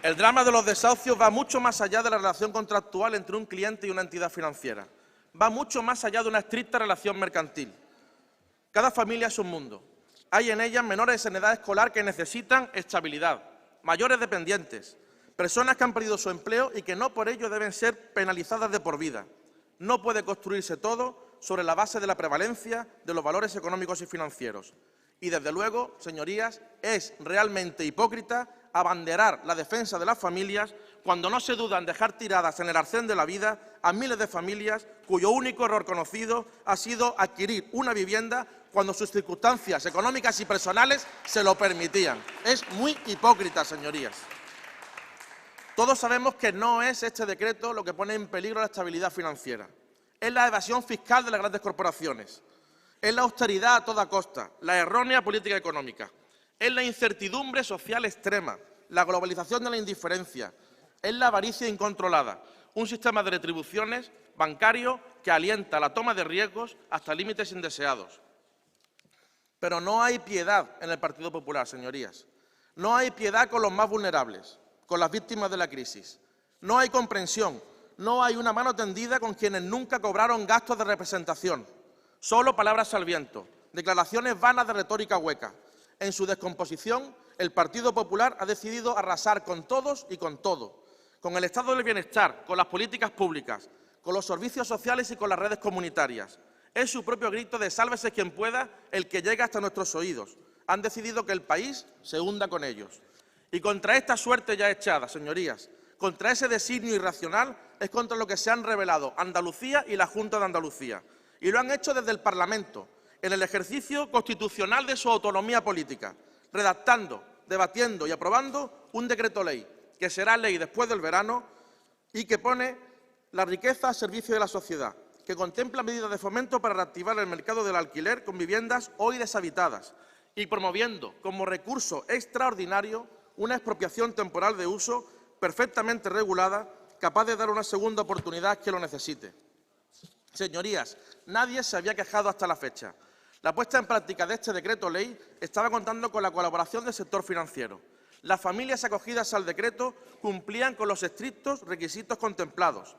El drama de los desahucios va mucho más allá de la relación contractual entre un cliente y una entidad financiera. Va mucho más allá de una estricta relación mercantil. Cada familia es un mundo. Hay en ellas menores en edad escolar que necesitan estabilidad, mayores dependientes, personas que han perdido su empleo y que no por ello deben ser penalizadas de por vida. No puede construirse todo sobre la base de la prevalencia de los valores económicos y financieros. Y, desde luego, señorías, es realmente hipócrita abanderar la defensa de las familias cuando no se duda en dejar tiradas en el arcén de la vida a miles de familias cuyo único error conocido ha sido adquirir una vivienda cuando sus circunstancias económicas y personales se lo permitían. Es muy hipócrita, señorías. Todos sabemos que no es este decreto lo que pone en peligro la estabilidad financiera. Es la evasión fiscal de las grandes corporaciones. Es la austeridad a toda costa, la errónea política económica. Es la incertidumbre social extrema, la globalización de la indiferencia. Es la avaricia incontrolada, un sistema de retribuciones bancario que alienta la toma de riesgos hasta límites indeseados. Pero no hay piedad en el Partido Popular, señorías. No hay piedad con los más vulnerables, con las víctimas de la crisis. No hay comprensión, no hay una mano tendida con quienes nunca cobraron gastos de representación. Solo palabras al viento, declaraciones vanas de retórica hueca. En su descomposición, el Partido Popular ha decidido arrasar con todos y con todo, con el estado del bienestar, con las políticas públicas, con los servicios sociales y con las redes comunitarias. Es su propio grito de sálvese quien pueda el que llega hasta nuestros oídos. Han decidido que el país se hunda con ellos. Y contra esta suerte ya echada, señorías, contra ese designio irracional, es contra lo que se han rebelado Andalucía y la Junta de Andalucía. Y lo han hecho desde el Parlamento, en el ejercicio constitucional de su autonomía política, redactando, debatiendo y aprobando un decreto ley, que será ley después del verano y que pone la riqueza al servicio de la sociedad, que contempla medidas de fomento para reactivar el mercado del alquiler con viviendas hoy deshabitadas y promoviendo como recurso extraordinario una expropiación temporal de uso perfectamente regulada, capaz de dar una segunda oportunidad a quien lo necesite. Señorías, nadie se había quejado hasta la fecha. La puesta en práctica de este decreto ley estaba contando con la colaboración del sector financiero. Las familias acogidas al decreto cumplían con los estrictos requisitos contemplados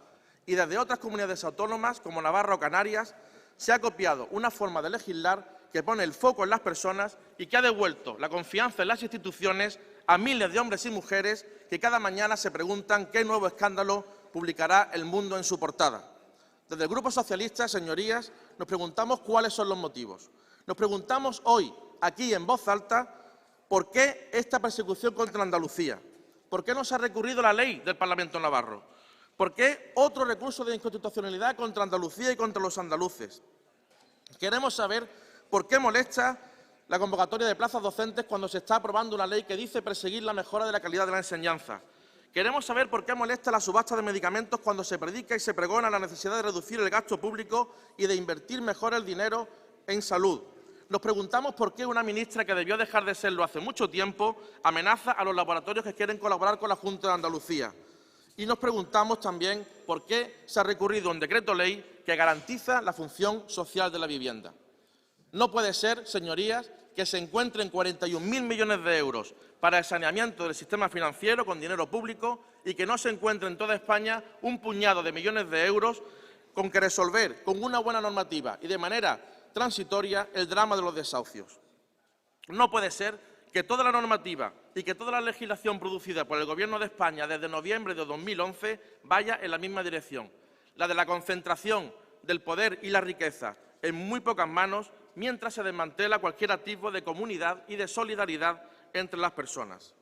y desde otras comunidades autónomas, como Navarra o Canarias, se ha copiado una forma de legislar que pone el foco en las personas y que ha devuelto la confianza en las instituciones a miles de hombres y mujeres que cada mañana se preguntan qué nuevo escándalo publicará El Mundo en su portada. Desde el Grupo Socialista, señorías, nos preguntamos cuáles son los motivos. Nos preguntamos hoy, aquí en voz alta, ¿Por qué esta persecución contra Andalucía? ¿Por qué no se ha recurrido la ley del Parlamento navarro? ¿Por qué otro recurso de inconstitucionalidad contra Andalucía y contra los andaluces? Queremos saber por qué molesta la convocatoria de plazas docentes cuando se está aprobando una ley que dice perseguir la mejora de la calidad de la enseñanza. Queremos saber por qué molesta la subasta de medicamentos cuando se predica y se pregona la necesidad de reducir el gasto público y de invertir mejor el dinero en salud. Nos preguntamos por qué una ministra que debió dejar de serlo hace mucho tiempo amenaza a los laboratorios que quieren colaborar con la Junta de Andalucía. Y nos preguntamos también por qué se ha recurrido a un decreto ley que garantiza la función social de la vivienda. No puede ser, señorías, que se encuentren 41.000 millones de euros para el saneamiento del sistema financiero con dinero público y que no se encuentre en toda España un puñado de millones de euros con que resolver con una buena normativa y de manera transitoria el drama de los desahucios. No puede ser que toda la normativa y que toda la legislación producida por el Gobierno de España desde noviembre de 2011 vaya en la misma dirección, la de la concentración del poder y la riqueza en muy pocas manos, mientras se desmantela cualquier atisbo de comunidad y de solidaridad entre las personas.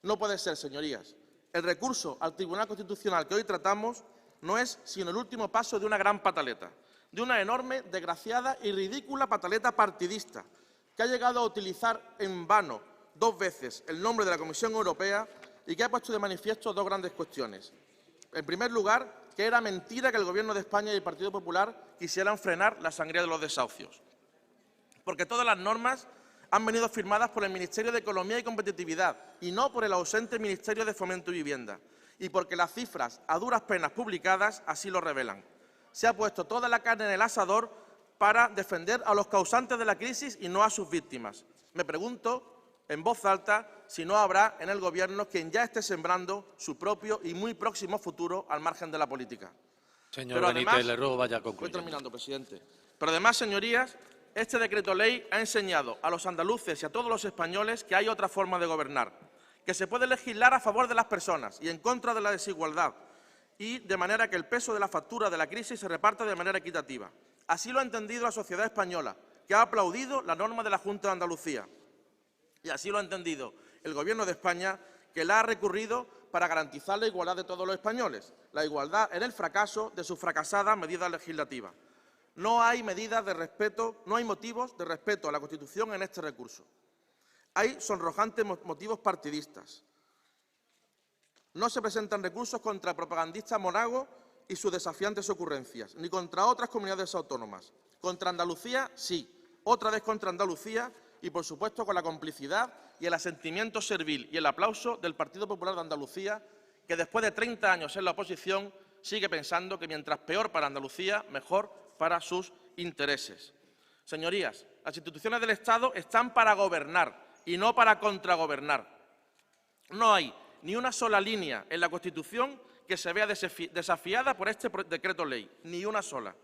No puede ser, señorías. El recurso al Tribunal Constitucional que hoy tratamos no es sino el último paso de una gran pataleta, de una enorme, desgraciada y ridícula pataleta partidista que ha llegado a utilizar en vano 2 veces el nombre de la Comisión Europea y que ha puesto de manifiesto 2 grandes cuestiones. En primer lugar, que era mentira que el Gobierno de España y el Partido Popular quisieran frenar la sangría de los desahucios, porque todas las normas han venido firmadas por el Ministerio de Economía y Competitividad y no por el ausente Ministerio de Fomento y Vivienda, y porque las cifras a duras penas publicadas así lo revelan. Se ha puesto toda la carne en el asador para defender a los causantes de la crisis y no a sus víctimas. Me pregunto, en voz alta, si no habrá en el Gobierno quien ya esté sembrando su propio y muy próximo futuro al margen de la política. Señor Benítez, le ruego vaya concluyendo. Voy terminando, presidente. Pero además, señorías, este decreto ley ha enseñado a los andaluces y a todos los españoles que hay otra forma de gobernar, que se puede legislar a favor de las personas y en contra de la desigualdad, y de manera que el peso de la factura de la crisis se reparta de manera equitativa. Así lo ha entendido la sociedad española, que ha aplaudido la norma de la Junta de Andalucía. Y así lo ha entendido el Gobierno de España, que la ha recurrido para garantizar la igualdad de todos los españoles, la igualdad en el fracaso de sus fracasadas medidas legislativas. No hay medidas de respeto, no hay motivos de respeto a la Constitución en este recurso. Hay sonrojantes motivos partidistas. No se presentan recursos contra el propagandista Monago y sus desafiantes ocurrencias, ni contra otras comunidades autónomas. Contra Andalucía, sí. Otra vez contra Andalucía y, por supuesto, con la complicidad y el asentimiento servil y el aplauso del Partido Popular de Andalucía, que después de 30 años en la oposición sigue pensando que mientras peor para Andalucía, mejor para sus intereses. Señorías, las instituciones del Estado están para gobernar y no para contragobernar. No hay ni una sola línea en la Constitución que se vea desafiada por este decreto ley, ni una sola.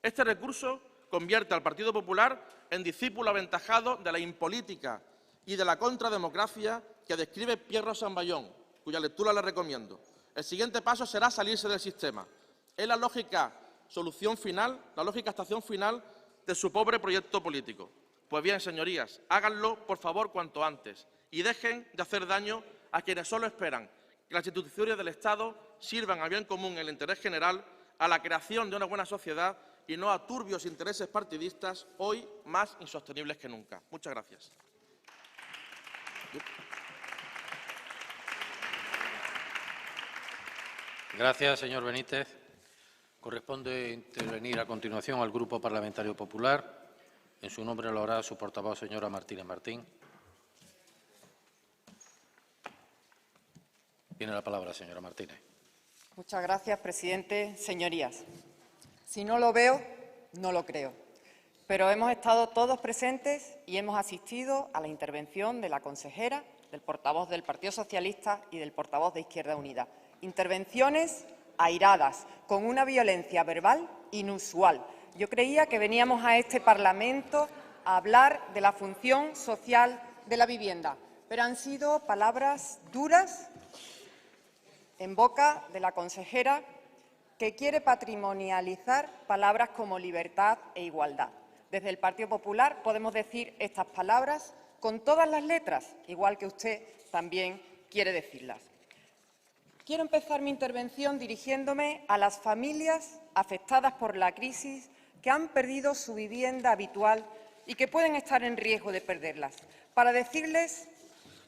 Este recurso convierte al Partido Popular en discípulo aventajado de la impolítica y de la contrademocracia que describe Pierro Sambayón, cuya lectura le recomiendo. El siguiente paso será salirse del sistema. Es la lógica solución final, la lógica estación final de su pobre proyecto político. Pues bien, señorías, háganlo, por favor, cuanto antes y dejen de hacer daño a quienes solo esperan que las instituciones del Estado sirvan al bien común, el interés general, a la creación de una buena sociedad y no a turbios intereses partidistas, hoy más insostenibles que nunca. Muchas gracias. Gracias, señor Benítez. Corresponde intervenir a continuación al Grupo Parlamentario Popular. En su nombre lo hará su portavoz, señora Martínez Martín. Tiene la palabra, señora Martínez. Muchas gracias, presidente. Señorías, si no lo veo, no lo creo. Pero hemos estado todos presentes y hemos asistido a la intervención de la consejera, del portavoz del Partido Socialista y del portavoz de Izquierda Unida. Intervenciones airadas, con una violencia verbal inusual. Yo creía que veníamos a este Parlamento a hablar de la función social de la vivienda, pero han sido palabras duras en boca de la consejera, que quiere patrimonializar palabras como libertad e igualdad. Desde el Partido Popular podemos decir estas palabras con todas las letras, igual que usted también quiere decirlas. Quiero empezar mi intervención dirigiéndome a las familias afectadas por la crisis que han perdido su vivienda habitual y que pueden estar en riesgo de perderlas, para decirles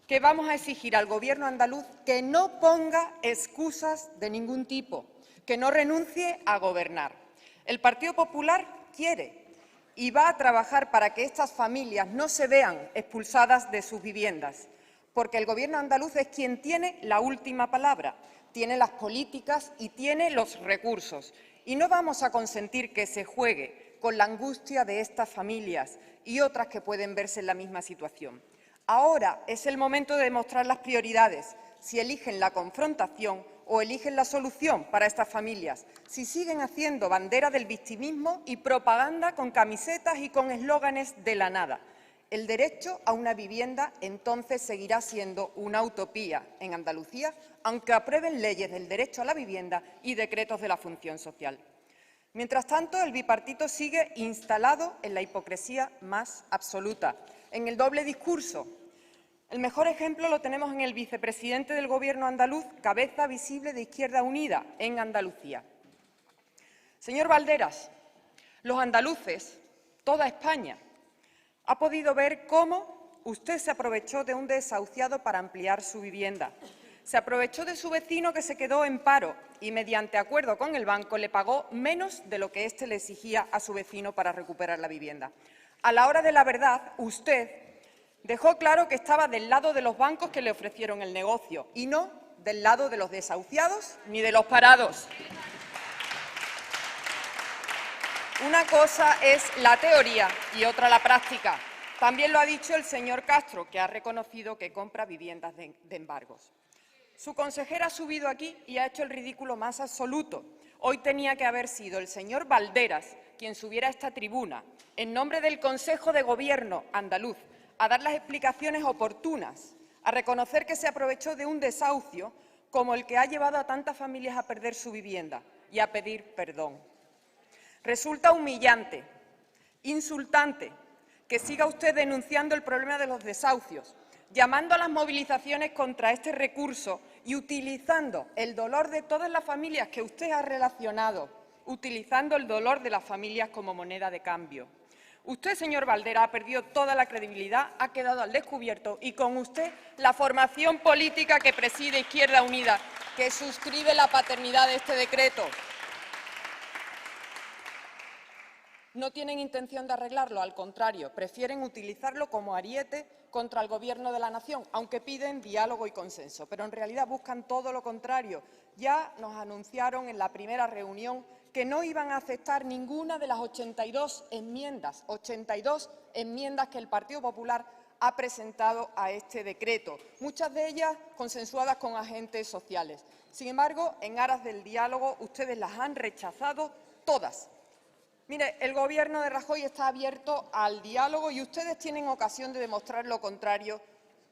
que vamos a exigir al Gobierno andaluz que no ponga excusas de ningún tipo, que no renuncie a gobernar. El Partido Popular quiere y va a trabajar para que estas familias no se vean expulsadas de sus viviendas, porque el Gobierno andaluz es quien tiene la última palabra, tiene las políticas y tiene los recursos. Y no vamos a consentir que se juegue con la angustia de estas familias y otras que pueden verse en la misma situación. Ahora es el momento de demostrar las prioridades, si eligen la confrontación o eligen la solución para estas familias, si siguen haciendo bandera del victimismo y propaganda con camisetas y con eslóganes de la nada. El derecho a una vivienda entonces seguirá siendo una utopía en Andalucía, aunque aprueben leyes del derecho a la vivienda y decretos de la función social. Mientras tanto, el bipartito sigue instalado en la hipocresía más absoluta, en el doble discurso. El mejor ejemplo lo tenemos en el vicepresidente del Gobierno andaluz, cabeza visible de Izquierda Unida en Andalucía. Señor Valderas, los andaluces, toda España, ha podido ver cómo usted se aprovechó de un desahuciado para ampliar su vivienda. Se aprovechó de su vecino que se quedó en paro y, mediante acuerdo con el banco, le pagó menos de lo que éste le exigía a su vecino para recuperar la vivienda. A la hora de la verdad, usted dejó claro que estaba del lado de los bancos que le ofrecieron el negocio y no del lado de los desahuciados ni de los parados. Una cosa es la teoría y otra la práctica. También lo ha dicho el señor Castro, que ha reconocido que compra viviendas de embargos. Su consejera ha subido aquí y ha hecho el ridículo más absoluto. Hoy tenía que haber sido el señor Valderas quien subiera a esta tribuna, en nombre del Consejo de Gobierno andaluz, a dar las explicaciones oportunas, a reconocer que se aprovechó de un desahucio como el que ha llevado a tantas familias a perder su vivienda y a pedir perdón. Resulta humillante, insultante, que siga usted denunciando el problema de los desahucios, llamando a las movilizaciones contra este recurso y utilizando el dolor de todas las familias que usted ha relacionado, utilizando el dolor de las familias como moneda de cambio. Usted, señor Valderas, ha perdido toda la credibilidad, ha quedado al descubierto y con usted la formación política que preside Izquierda Unida, que suscribe la paternidad de este decreto. No tienen intención de arreglarlo, al contrario, prefieren utilizarlo como ariete contra el Gobierno de la nación, aunque piden diálogo y consenso, pero en realidad buscan todo lo contrario. Ya nos anunciaron en la primera reunión que no iban a aceptar ninguna de las 82 enmiendas que el Partido Popular ha presentado a este decreto, muchas de ellas consensuadas con agentes sociales. Sin embargo, en aras del diálogo, ustedes las han rechazado todas. Mire, el Gobierno de Rajoy está abierto al diálogo y ustedes tienen ocasión de demostrar lo contrario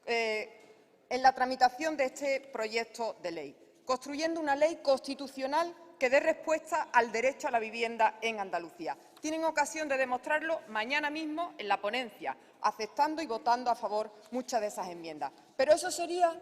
en la tramitación de este proyecto de ley, construyendo una ley constitucional que dé respuesta al derecho a la vivienda en Andalucía. Tienen ocasión de demostrarlo mañana mismo en la ponencia, aceptando y votando a favor muchas de esas enmiendas. Pero eso sería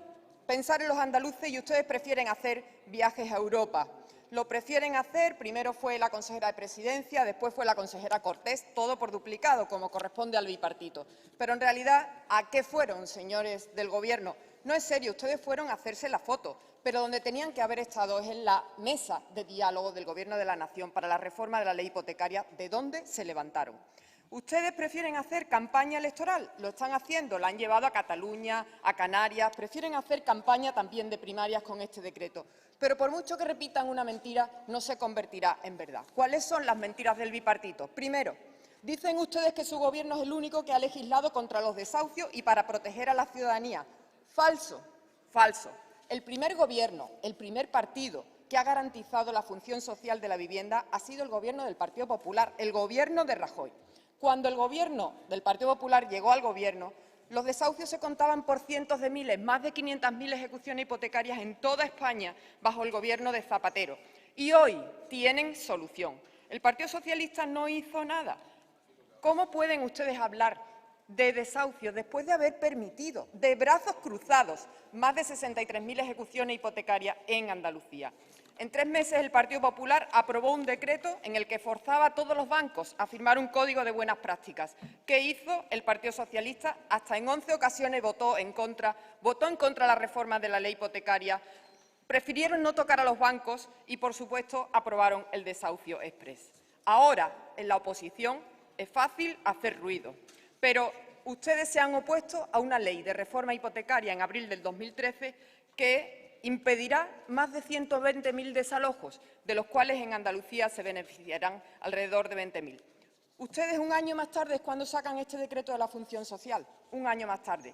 pensar en los andaluces y ustedes prefieren hacer viajes a Europa. Lo prefieren hacer, primero fue la consejera de Presidencia, después fue la consejera Cortés, todo por duplicado, como corresponde al bipartito. Pero en realidad, ¿a qué fueron, señores del Gobierno? No es serio, ustedes fueron a hacerse la foto, pero donde tenían que haber estado es en la mesa de diálogo del Gobierno de la Nación para la reforma de la ley hipotecaria, de donde se levantaron. Ustedes prefieren hacer campaña electoral, lo están haciendo, la han llevado a Cataluña, a Canarias, prefieren hacer campaña también de primarias con este decreto. Pero por mucho que repitan una mentira, no se convertirá en verdad. ¿Cuáles son las mentiras del bipartito? Primero, dicen ustedes que su Gobierno es el único que ha legislado contra los desahucios y para proteger a la ciudadanía. Falso, falso. El primer Gobierno, el primer partido que ha garantizado la función social de la vivienda ha sido el Gobierno del Partido Popular, el Gobierno de Rajoy. Cuando el Gobierno del Partido Popular llegó al Gobierno, los desahucios se contaban por cientos de miles, más de 500.000 ejecuciones hipotecarias en toda España bajo el Gobierno de Zapatero. Y hoy tienen solución. El Partido Socialista no hizo nada. ¿Cómo pueden ustedes hablar de desahucios después de haber permitido, de brazos cruzados, más de 63.000 ejecuciones hipotecarias en Andalucía. En 3 meses el Partido Popular aprobó un decreto en el que forzaba a todos los bancos a firmar un código de buenas prácticas. ¿Qué hizo el Partido Socialista? Hasta en 11 ocasiones votó en contra la reforma de la ley hipotecaria, prefirieron no tocar a los bancos y, por supuesto, aprobaron el desahucio exprés. Ahora, en la oposición, es fácil hacer ruido, pero ustedes se han opuesto a una ley de reforma hipotecaria en abril del 2013 que impedirá más de 120.000 desalojos, de los cuales en Andalucía se beneficiarán alrededor de 20.000. Ustedes, un año más tarde, es cuando sacan este decreto de la función social, un año más tarde.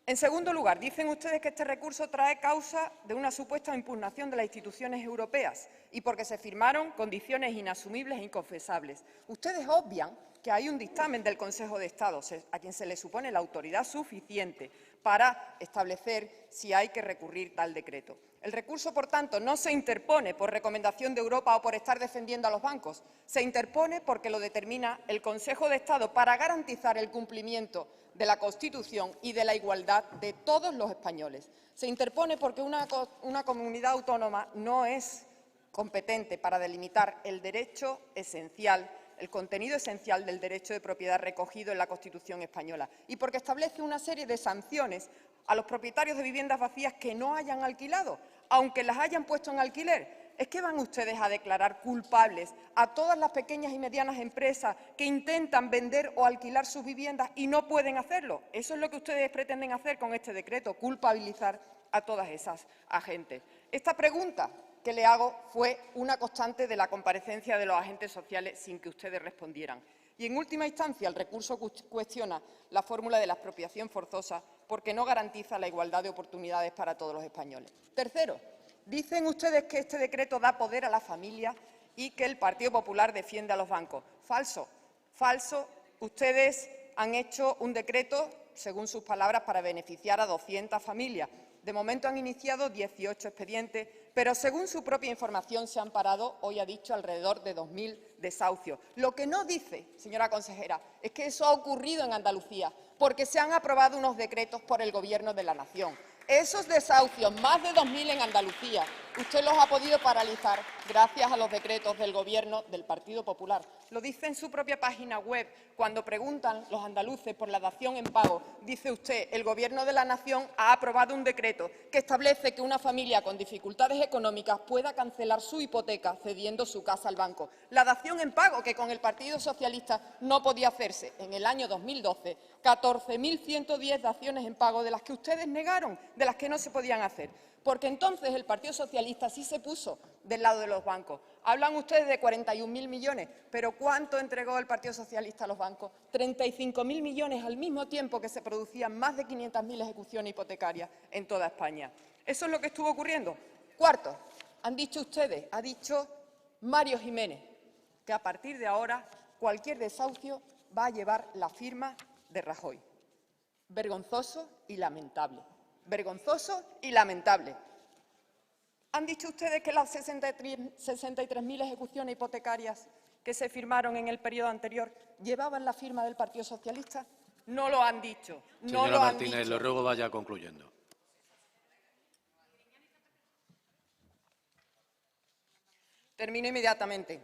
En segundo lugar, dicen ustedes que este recurso trae causa de una supuesta impugnación de las instituciones europeas y porque se firmaron condiciones inasumibles e inconfesables. Ustedes obvian que hay un dictamen del Consejo de Estado, a quien se le supone la autoridad suficiente para establecer si hay que recurrir tal decreto. El recurso, por tanto, no se interpone por recomendación de Europa o por estar defendiendo a los bancos. Se interpone porque lo determina el Consejo de Estado para garantizar el cumplimiento de la Constitución y de la igualdad de todos los españoles. Se interpone porque una comunidad autónoma no es competente para delimitar el derecho esencial, el contenido esencial del derecho de propiedad recogido en la Constitución española y porque establece una serie de sanciones a los propietarios de viviendas vacías que no hayan alquilado, aunque las hayan puesto en alquiler. ¿Es que van ustedes a declarar culpables a todas las pequeñas y medianas empresas que intentan vender o alquilar sus viviendas y no pueden hacerlo? Eso es lo que ustedes pretenden hacer con este decreto, culpabilizar a todas esas agentes. Esta pregunta que le hago fue una constante de la comparecencia de los agentes sociales sin que ustedes respondieran. Y, en última instancia, el recurso cuestiona la fórmula de la expropiación forzosa porque no garantiza la igualdad de oportunidades para todos los españoles. Tercero, dicen ustedes que este decreto da poder a la familia y que el Partido Popular defiende a los bancos. Falso, falso. Ustedes han hecho un decreto, según sus palabras, para beneficiar a 200 familias. De momento han iniciado 18 expedientes, pero según su propia información se han parado, hoy ha dicho, alrededor de 2.000 desahucios. Lo que no dice, señora consejera, es que eso ha ocurrido en Andalucía, porque se han aprobado unos decretos por el Gobierno de la Nación. Esos desahucios, más de 2.000 en Andalucía, usted los ha podido paralizar gracias a los decretos del Gobierno del Partido Popular. Lo dice en su propia página web. Cuando preguntan los andaluces por la dación en pago, dice usted, el Gobierno de la Nación ha aprobado un decreto que establece que una familia con dificultades económicas pueda cancelar su hipoteca cediendo su casa al banco. La dación en pago, que con el Partido Socialista no podía hacerse. En el año 2012, 14.110 daciones en pago de las que ustedes negaron, de las que no se podían hacer. Porque entonces el Partido Socialista sí se puso del lado de los bancos. Hablan ustedes de 41.000 millones, pero ¿cuánto entregó el Partido Socialista a los bancos? 35.000 millones al mismo tiempo que se producían más de 500.000 ejecuciones hipotecarias en toda España. Eso es lo que estuvo ocurriendo. Cuarto, han dicho ustedes, ha dicho Mario Jiménez, que a partir de ahora cualquier desahucio va a llevar la firma de Rajoy. Vergonzoso y lamentable. Vergonzoso y lamentable. ¿Han dicho ustedes que las 63.000 ejecuciones hipotecarias que se firmaron en el periodo anterior llevaban la firma del Partido Socialista? No lo han dicho. No lo han dicho. Señora Martínez, le ruego vaya concluyendo. Termino inmediatamente.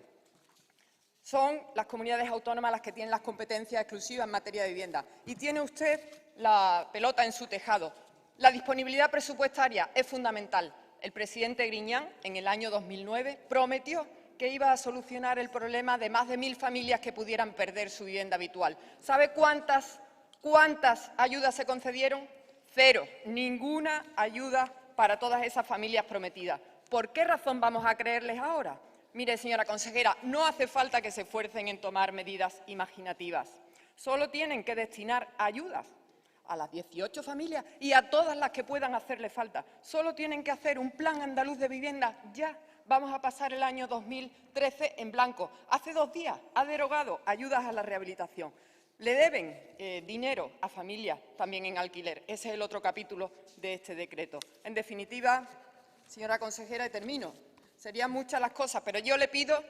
Son las comunidades autónomas las que tienen las competencias exclusivas en materia de vivienda. Y tiene usted la pelota en su tejado. La disponibilidad presupuestaria es fundamental. El presidente Griñán, en el año 2009, prometió que iba a solucionar el problema de más de 1.000 familias que pudieran perder su vivienda habitual. ¿Sabe cuántas ayudas se concedieron? Cero. Ninguna ayuda para todas esas familias prometidas. ¿Por qué razón vamos a creerles ahora? Mire, señora consejera, no hace falta que se esfuercen en tomar medidas imaginativas. Solo tienen que destinar ayudas a las 18 familias y a todas las que puedan hacerle falta. Solo tienen que hacer un plan andaluz de vivienda ya. Vamos a pasar el año 2013 en blanco. Hace 2 días ha derogado ayudas a la rehabilitación. Le deben dinero a familias también en alquiler. Ese es el otro capítulo de este decreto. En definitiva, señora consejera, y termino, serían muchas las cosas, pero yo le pido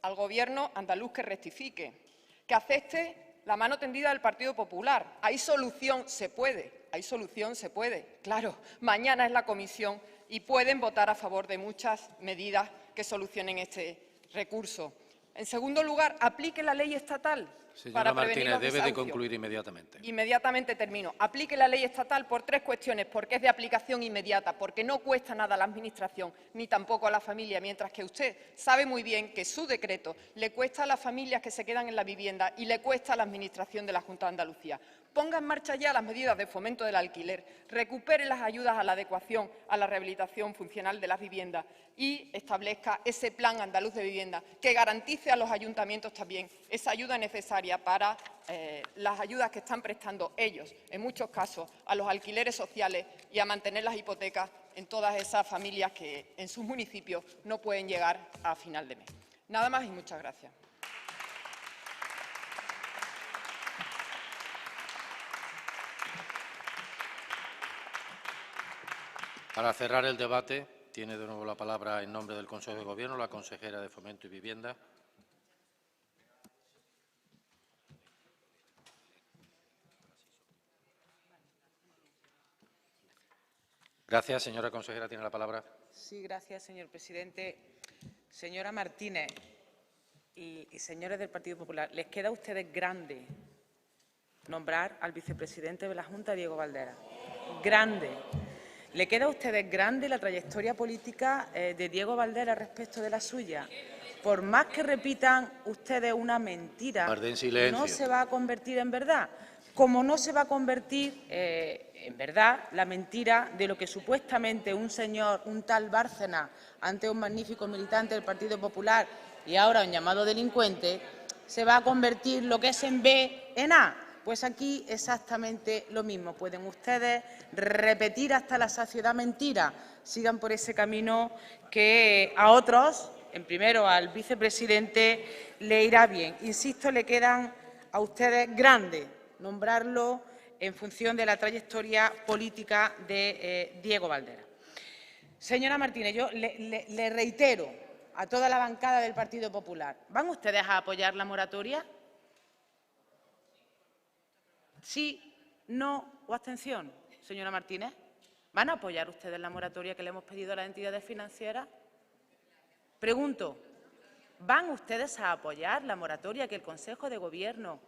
al Gobierno andaluz que rectifique, que acepte la mano tendida del Partido Popular. ¿Hay solución? Se puede. ¿Hay solución? Se puede. Claro, mañana es la comisión y pueden votar a favor de muchas medidas que solucionen este recurso. En segundo lugar, aplique la ley estatal. Señora para prevenir Martínez, los debe de desahucios. concluir inmediatamente. Inmediatamente termino. Aplique la ley estatal por 3 cuestiones, porque es de aplicación inmediata, porque no cuesta nada a la Administración ni tampoco a la familia, mientras que usted sabe muy bien que su decreto le cuesta a las familias que se quedan en la vivienda y le cuesta a la Administración de la Junta de Andalucía. Ponga en marcha ya las medidas de fomento del alquiler, recupere las ayudas a la adecuación, a la rehabilitación funcional de las viviendas y establezca ese plan andaluz de vivienda que garantice a los ayuntamientos también esa ayuda necesaria para las ayudas que están prestando ellos, en muchos casos, a los alquileres sociales y a mantener las hipotecas en todas esas familias que en sus municipios no pueden llegar a final de mes. Nada más y muchas gracias. Para cerrar el debate, tiene de nuevo la palabra en nombre del Consejo de Gobierno la consejera de Fomento y Vivienda. Gracias. Señora consejera, tiene la palabra. Sí, gracias, señor presidente. Señora Martínez y señores del Partido Popular, les queda a ustedes grande nombrar al vicepresidente de la Junta, Diego Valdera. Grande. Le queda a ustedes grande la trayectoria política de Diego Valdera respecto de la suya. Por más que repitan ustedes una mentira, no se va a convertir en verdad. Como no se va a convertir en verdad la mentira de lo que supuestamente un señor, un tal Bárcena, antes un magnífico militante del Partido Popular y ahora un llamado delincuente, se va a convertir lo que es en B en A. Pues aquí exactamente lo mismo. Pueden ustedes repetir hasta la saciedad mentira. Sigan por ese camino que a otros, en primero al vicepresidente, le irá bien. Insisto, le quedan a ustedes grandes nombrarlo en función de la trayectoria política de Diego Valdera. Señora Martínez, yo le reitero a toda la bancada del Partido Popular, ¿van ustedes a apoyar la moratoria? ¿Sí, no o abstención, señora Martínez? ¿Van a apoyar ustedes la moratoria que le hemos pedido a las entidades financieras? Pregunto, ¿van ustedes a apoyar la moratoria que el Consejo de Gobierno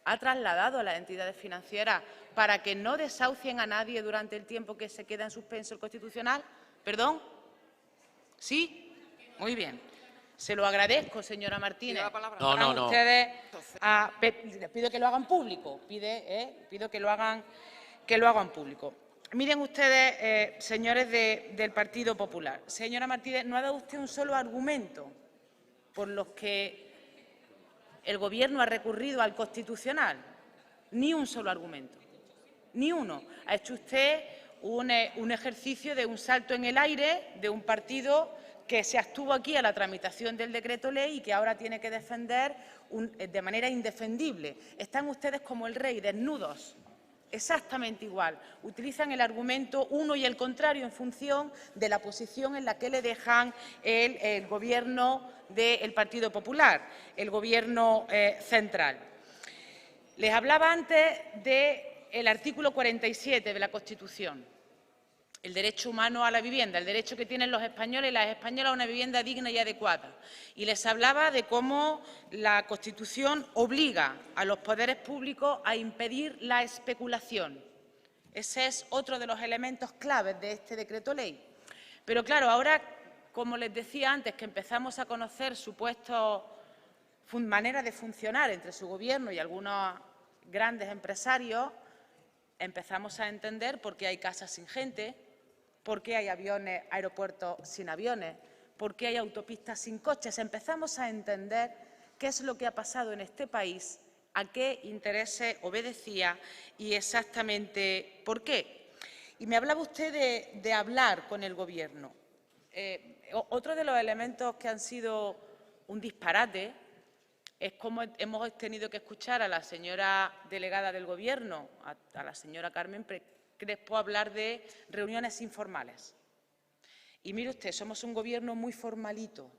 ha trasladado a las entidades financieras para que no desahucien a nadie durante el tiempo que se queda en suspenso el Constitucional? ¿Perdón? ¿Sí? Muy bien. Se lo agradezco, señora Martínez. No. Ustedes les pido que lo hagan público. Pido que lo hagan público. Miren ustedes, señores del Partido Popular. Señora Martínez, no ha dado usted un solo argumento por los que el Gobierno ha recurrido al Constitucional. Ni un solo argumento. Ni uno. Ha hecho usted un ejercicio de un salto en el aire de un partido que se abstuvo aquí a la tramitación del decreto ley y que ahora tiene que defender de manera indefendible. Están ustedes como el rey, desnudos, exactamente igual. Utilizan el argumento uno y el contrario en función de la posición en la que le dejan el Gobierno del Partido Popular, el Gobierno central. Les hablaba antes del artículo 47 de la Constitución. El derecho humano a la vivienda, el derecho que tienen los españoles y las españolas a una vivienda digna y adecuada. Y les hablaba de cómo la Constitución obliga a los poderes públicos a impedir la especulación. Ese es otro de los elementos claves de este decreto ley. Pero claro, ahora, como les decía antes, que empezamos a conocer supuestas maneras de funcionar entre su Gobierno y algunos grandes empresarios, empezamos a entender por qué hay casas sin gente, por qué hay aeropuertos sin aviones, por qué hay autopistas sin coches. Empezamos a entender qué es lo que ha pasado en este país, a qué intereses obedecía y exactamente por qué. Y me hablaba usted de hablar con el Gobierno. Otro de los elementos que han sido un disparate es cómo hemos tenido que escuchar a la señora delegada del Gobierno, a la señora Carmen Crespo, hablar de reuniones informales. Y mire usted, somos un Gobierno muy formalito.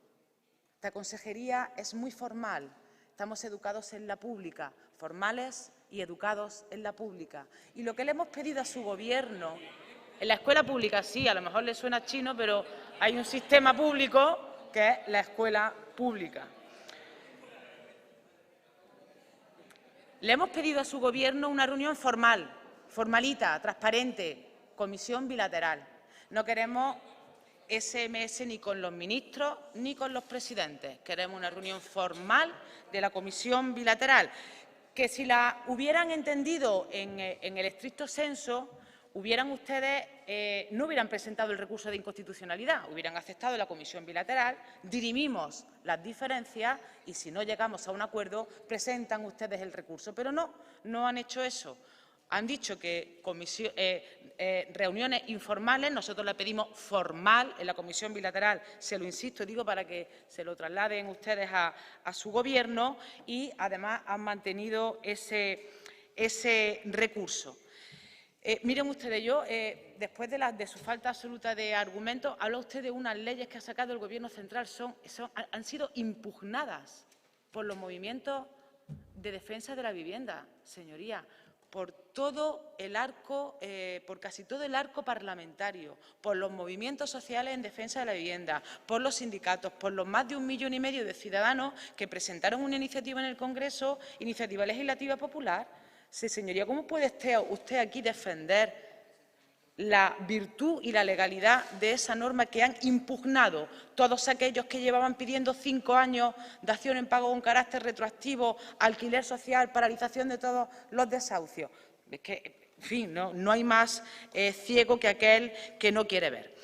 Esta consejería es muy formal. estamos educados en la pública, formales y educados en la pública. Y lo que le hemos pedido a su Gobierno, en la escuela pública sí, a lo mejor le suena chino, pero hay un sistema público que es la escuela pública. Le hemos pedido a su Gobierno una reunión formal, formalita, transparente, comisión bilateral. No queremos SMS ni con los ministros ni con los presidentes. Queremos una reunión formal de la comisión bilateral, que si la hubieran entendido en el estricto senso, ustedes no hubieran presentado el recurso de inconstitucionalidad, hubieran aceptado la comisión bilateral, dirimimos las diferencias y, si no llegamos a un acuerdo, presentan ustedes el recurso. Pero no han hecho eso. Han dicho que reuniones informales, nosotros la pedimos formal en la comisión bilateral, se lo insisto, digo para que se lo trasladen ustedes a su Gobierno, y además han mantenido ese recurso. Miren ustedes, después de su falta absoluta de argumentos, habla usted de unas leyes que ha sacado el Gobierno central, han sido impugnadas por los movimientos de defensa de la vivienda, señoría, por todo el arco, por casi todo el arco parlamentario, por los movimientos sociales en defensa de la vivienda, por los sindicatos, por los más de 1,5 millones de ciudadanos que presentaron una iniciativa en el Congreso, iniciativa legislativa popular. Sí, señoría, ¿cómo puede usted aquí defender la virtud y la legalidad de esa norma que han impugnado todos aquellos que llevaban pidiendo 5 años dación en pago con carácter retroactivo, alquiler social, paralización de todos los desahucios? Es que, en fin, no hay más ciego que aquel que no quiere ver.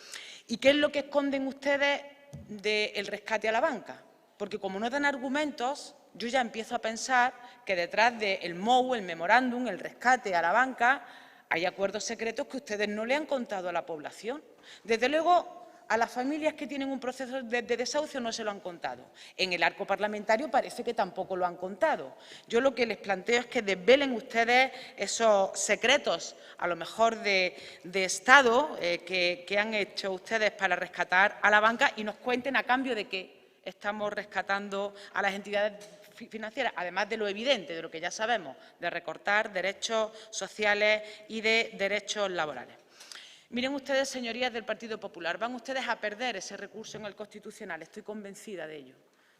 ¿Y qué es lo que esconden ustedes del rescate a la banca? Porque como no dan argumentos, yo ya empiezo a pensar que detrás del MOU, el memorándum, el rescate a la banca, hay acuerdos secretos que ustedes no le han contado a la población. Desde luego, a las familias que tienen un proceso de desahucio no se lo han contado. En el arco parlamentario parece que tampoco lo han contado. Yo lo que les planteo es que desvelen ustedes esos secretos, a lo mejor de Estado, que han hecho ustedes para rescatar a la banca, y nos cuenten a cambio de qué estamos rescatando a las entidades financieras, además de lo evidente, de lo que ya sabemos, de recortar derechos sociales y de derechos laborales. Miren ustedes, señorías del Partido Popular, van ustedes a perder ese recurso en el Constitucional, estoy convencida de ello.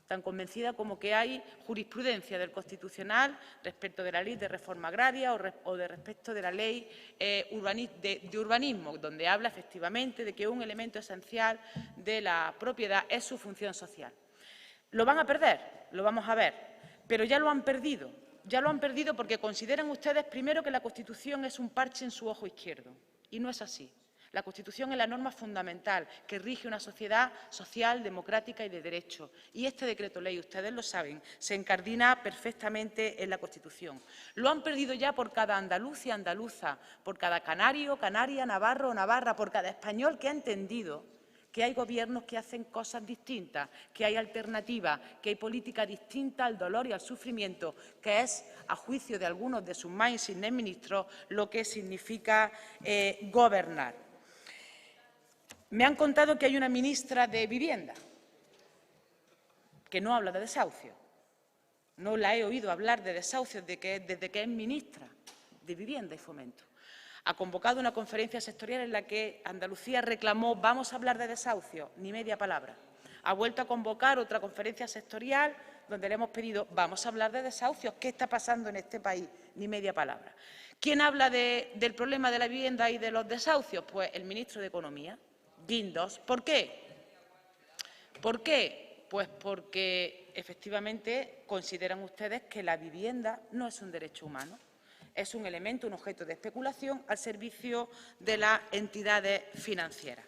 Tan convencida como que hay jurisprudencia del Constitucional respecto de la Ley de Reforma Agraria o de respecto de la Ley de Urbanismo, donde habla efectivamente de que un elemento esencial de la propiedad es su función social. ¿Lo van a perder? Lo vamos a ver. Pero ya lo han perdido. Ya lo han perdido porque consideran ustedes, primero, que la Constitución es un parche en su ojo izquierdo. Y no es así. La Constitución es la norma fundamental que rige una sociedad social, democrática y de derecho. Y este decreto ley, ustedes lo saben, se incardina perfectamente en la Constitución. Lo han perdido ya por cada andaluz y andaluza, por cada canario, canaria, navarro o navarra, por cada español que ha entendido que hay gobiernos que hacen cosas distintas, que hay alternativas, que hay política distinta al dolor y al sufrimiento, que es, a juicio de algunos de sus más insignes ministros, lo que significa gobernar. Me han contado que hay una ministra de Vivienda que no habla de desahucio. No la he oído hablar de desahucios desde que es ministra de Vivienda y Fomento. Ha convocado una conferencia sectorial en la que Andalucía reclamó «vamos a hablar de desahucio», ni media palabra. Ha vuelto a convocar otra conferencia sectorial donde le hemos pedido «vamos a hablar de desahucios», ¿qué está pasando en este país? Ni media palabra. ¿Quién habla del problema de la vivienda y de los desahucios? Pues el ministro de Economía, Guindos. ¿Por qué? ¿Por qué? Pues porque efectivamente consideran ustedes que la vivienda no es un derecho humano. Es un elemento, un objeto de especulación al servicio de las entidades financieras.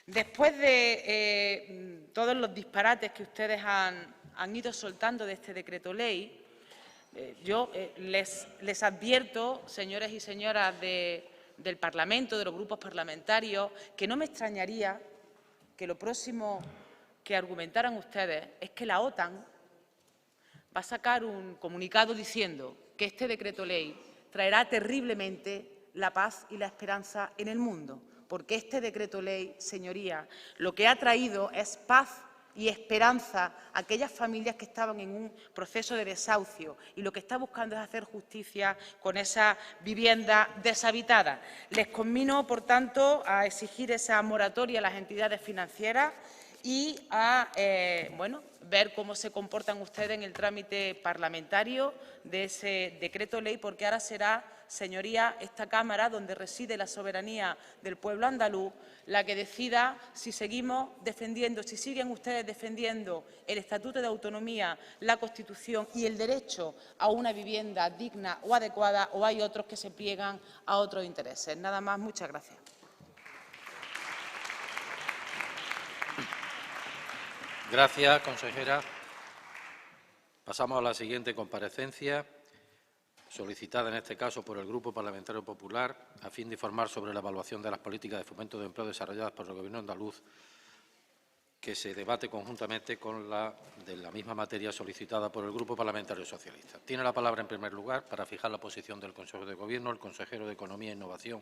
Después de todos los disparates que ustedes han ido soltando de este decreto ley, yo les advierto, señores y señoras del Parlamento, de los grupos parlamentarios, que no me extrañaría que lo próximo que argumentaran ustedes es que la OTAN va a sacar un comunicado diciendo que este decreto ley traerá terriblemente la paz y la esperanza en el mundo, porque este decreto ley, señoría, lo que ha traído es paz y esperanza a aquellas familias que estaban en un proceso de desahucio y lo que está buscando es hacer justicia con esa vivienda deshabitada. Les conmino, por tanto, a exigir esa moratoria a las entidades financieras y a ver cómo se comportan ustedes en el trámite parlamentario de ese decreto ley, porque ahora será, señoría, esta Cámara, donde reside la soberanía del pueblo andaluz, la que decida si seguimos defendiendo, si siguen ustedes defendiendo el Estatuto de Autonomía, la Constitución y el derecho a una vivienda digna o adecuada, o hay otros que se pliegan a otros intereses. Nada más, muchas gracias. Gracias, consejera. Pasamos a la siguiente comparecencia, solicitada en este caso por el Grupo Parlamentario Popular, a fin de informar sobre la evaluación de las políticas de fomento de empleo desarrolladas por el Gobierno andaluz, que se debate conjuntamente con la de la misma materia solicitada por el Grupo Parlamentario Socialista. Tiene la palabra, en primer lugar, para fijar la posición del Consejo de Gobierno, el consejero de Economía e Innovación,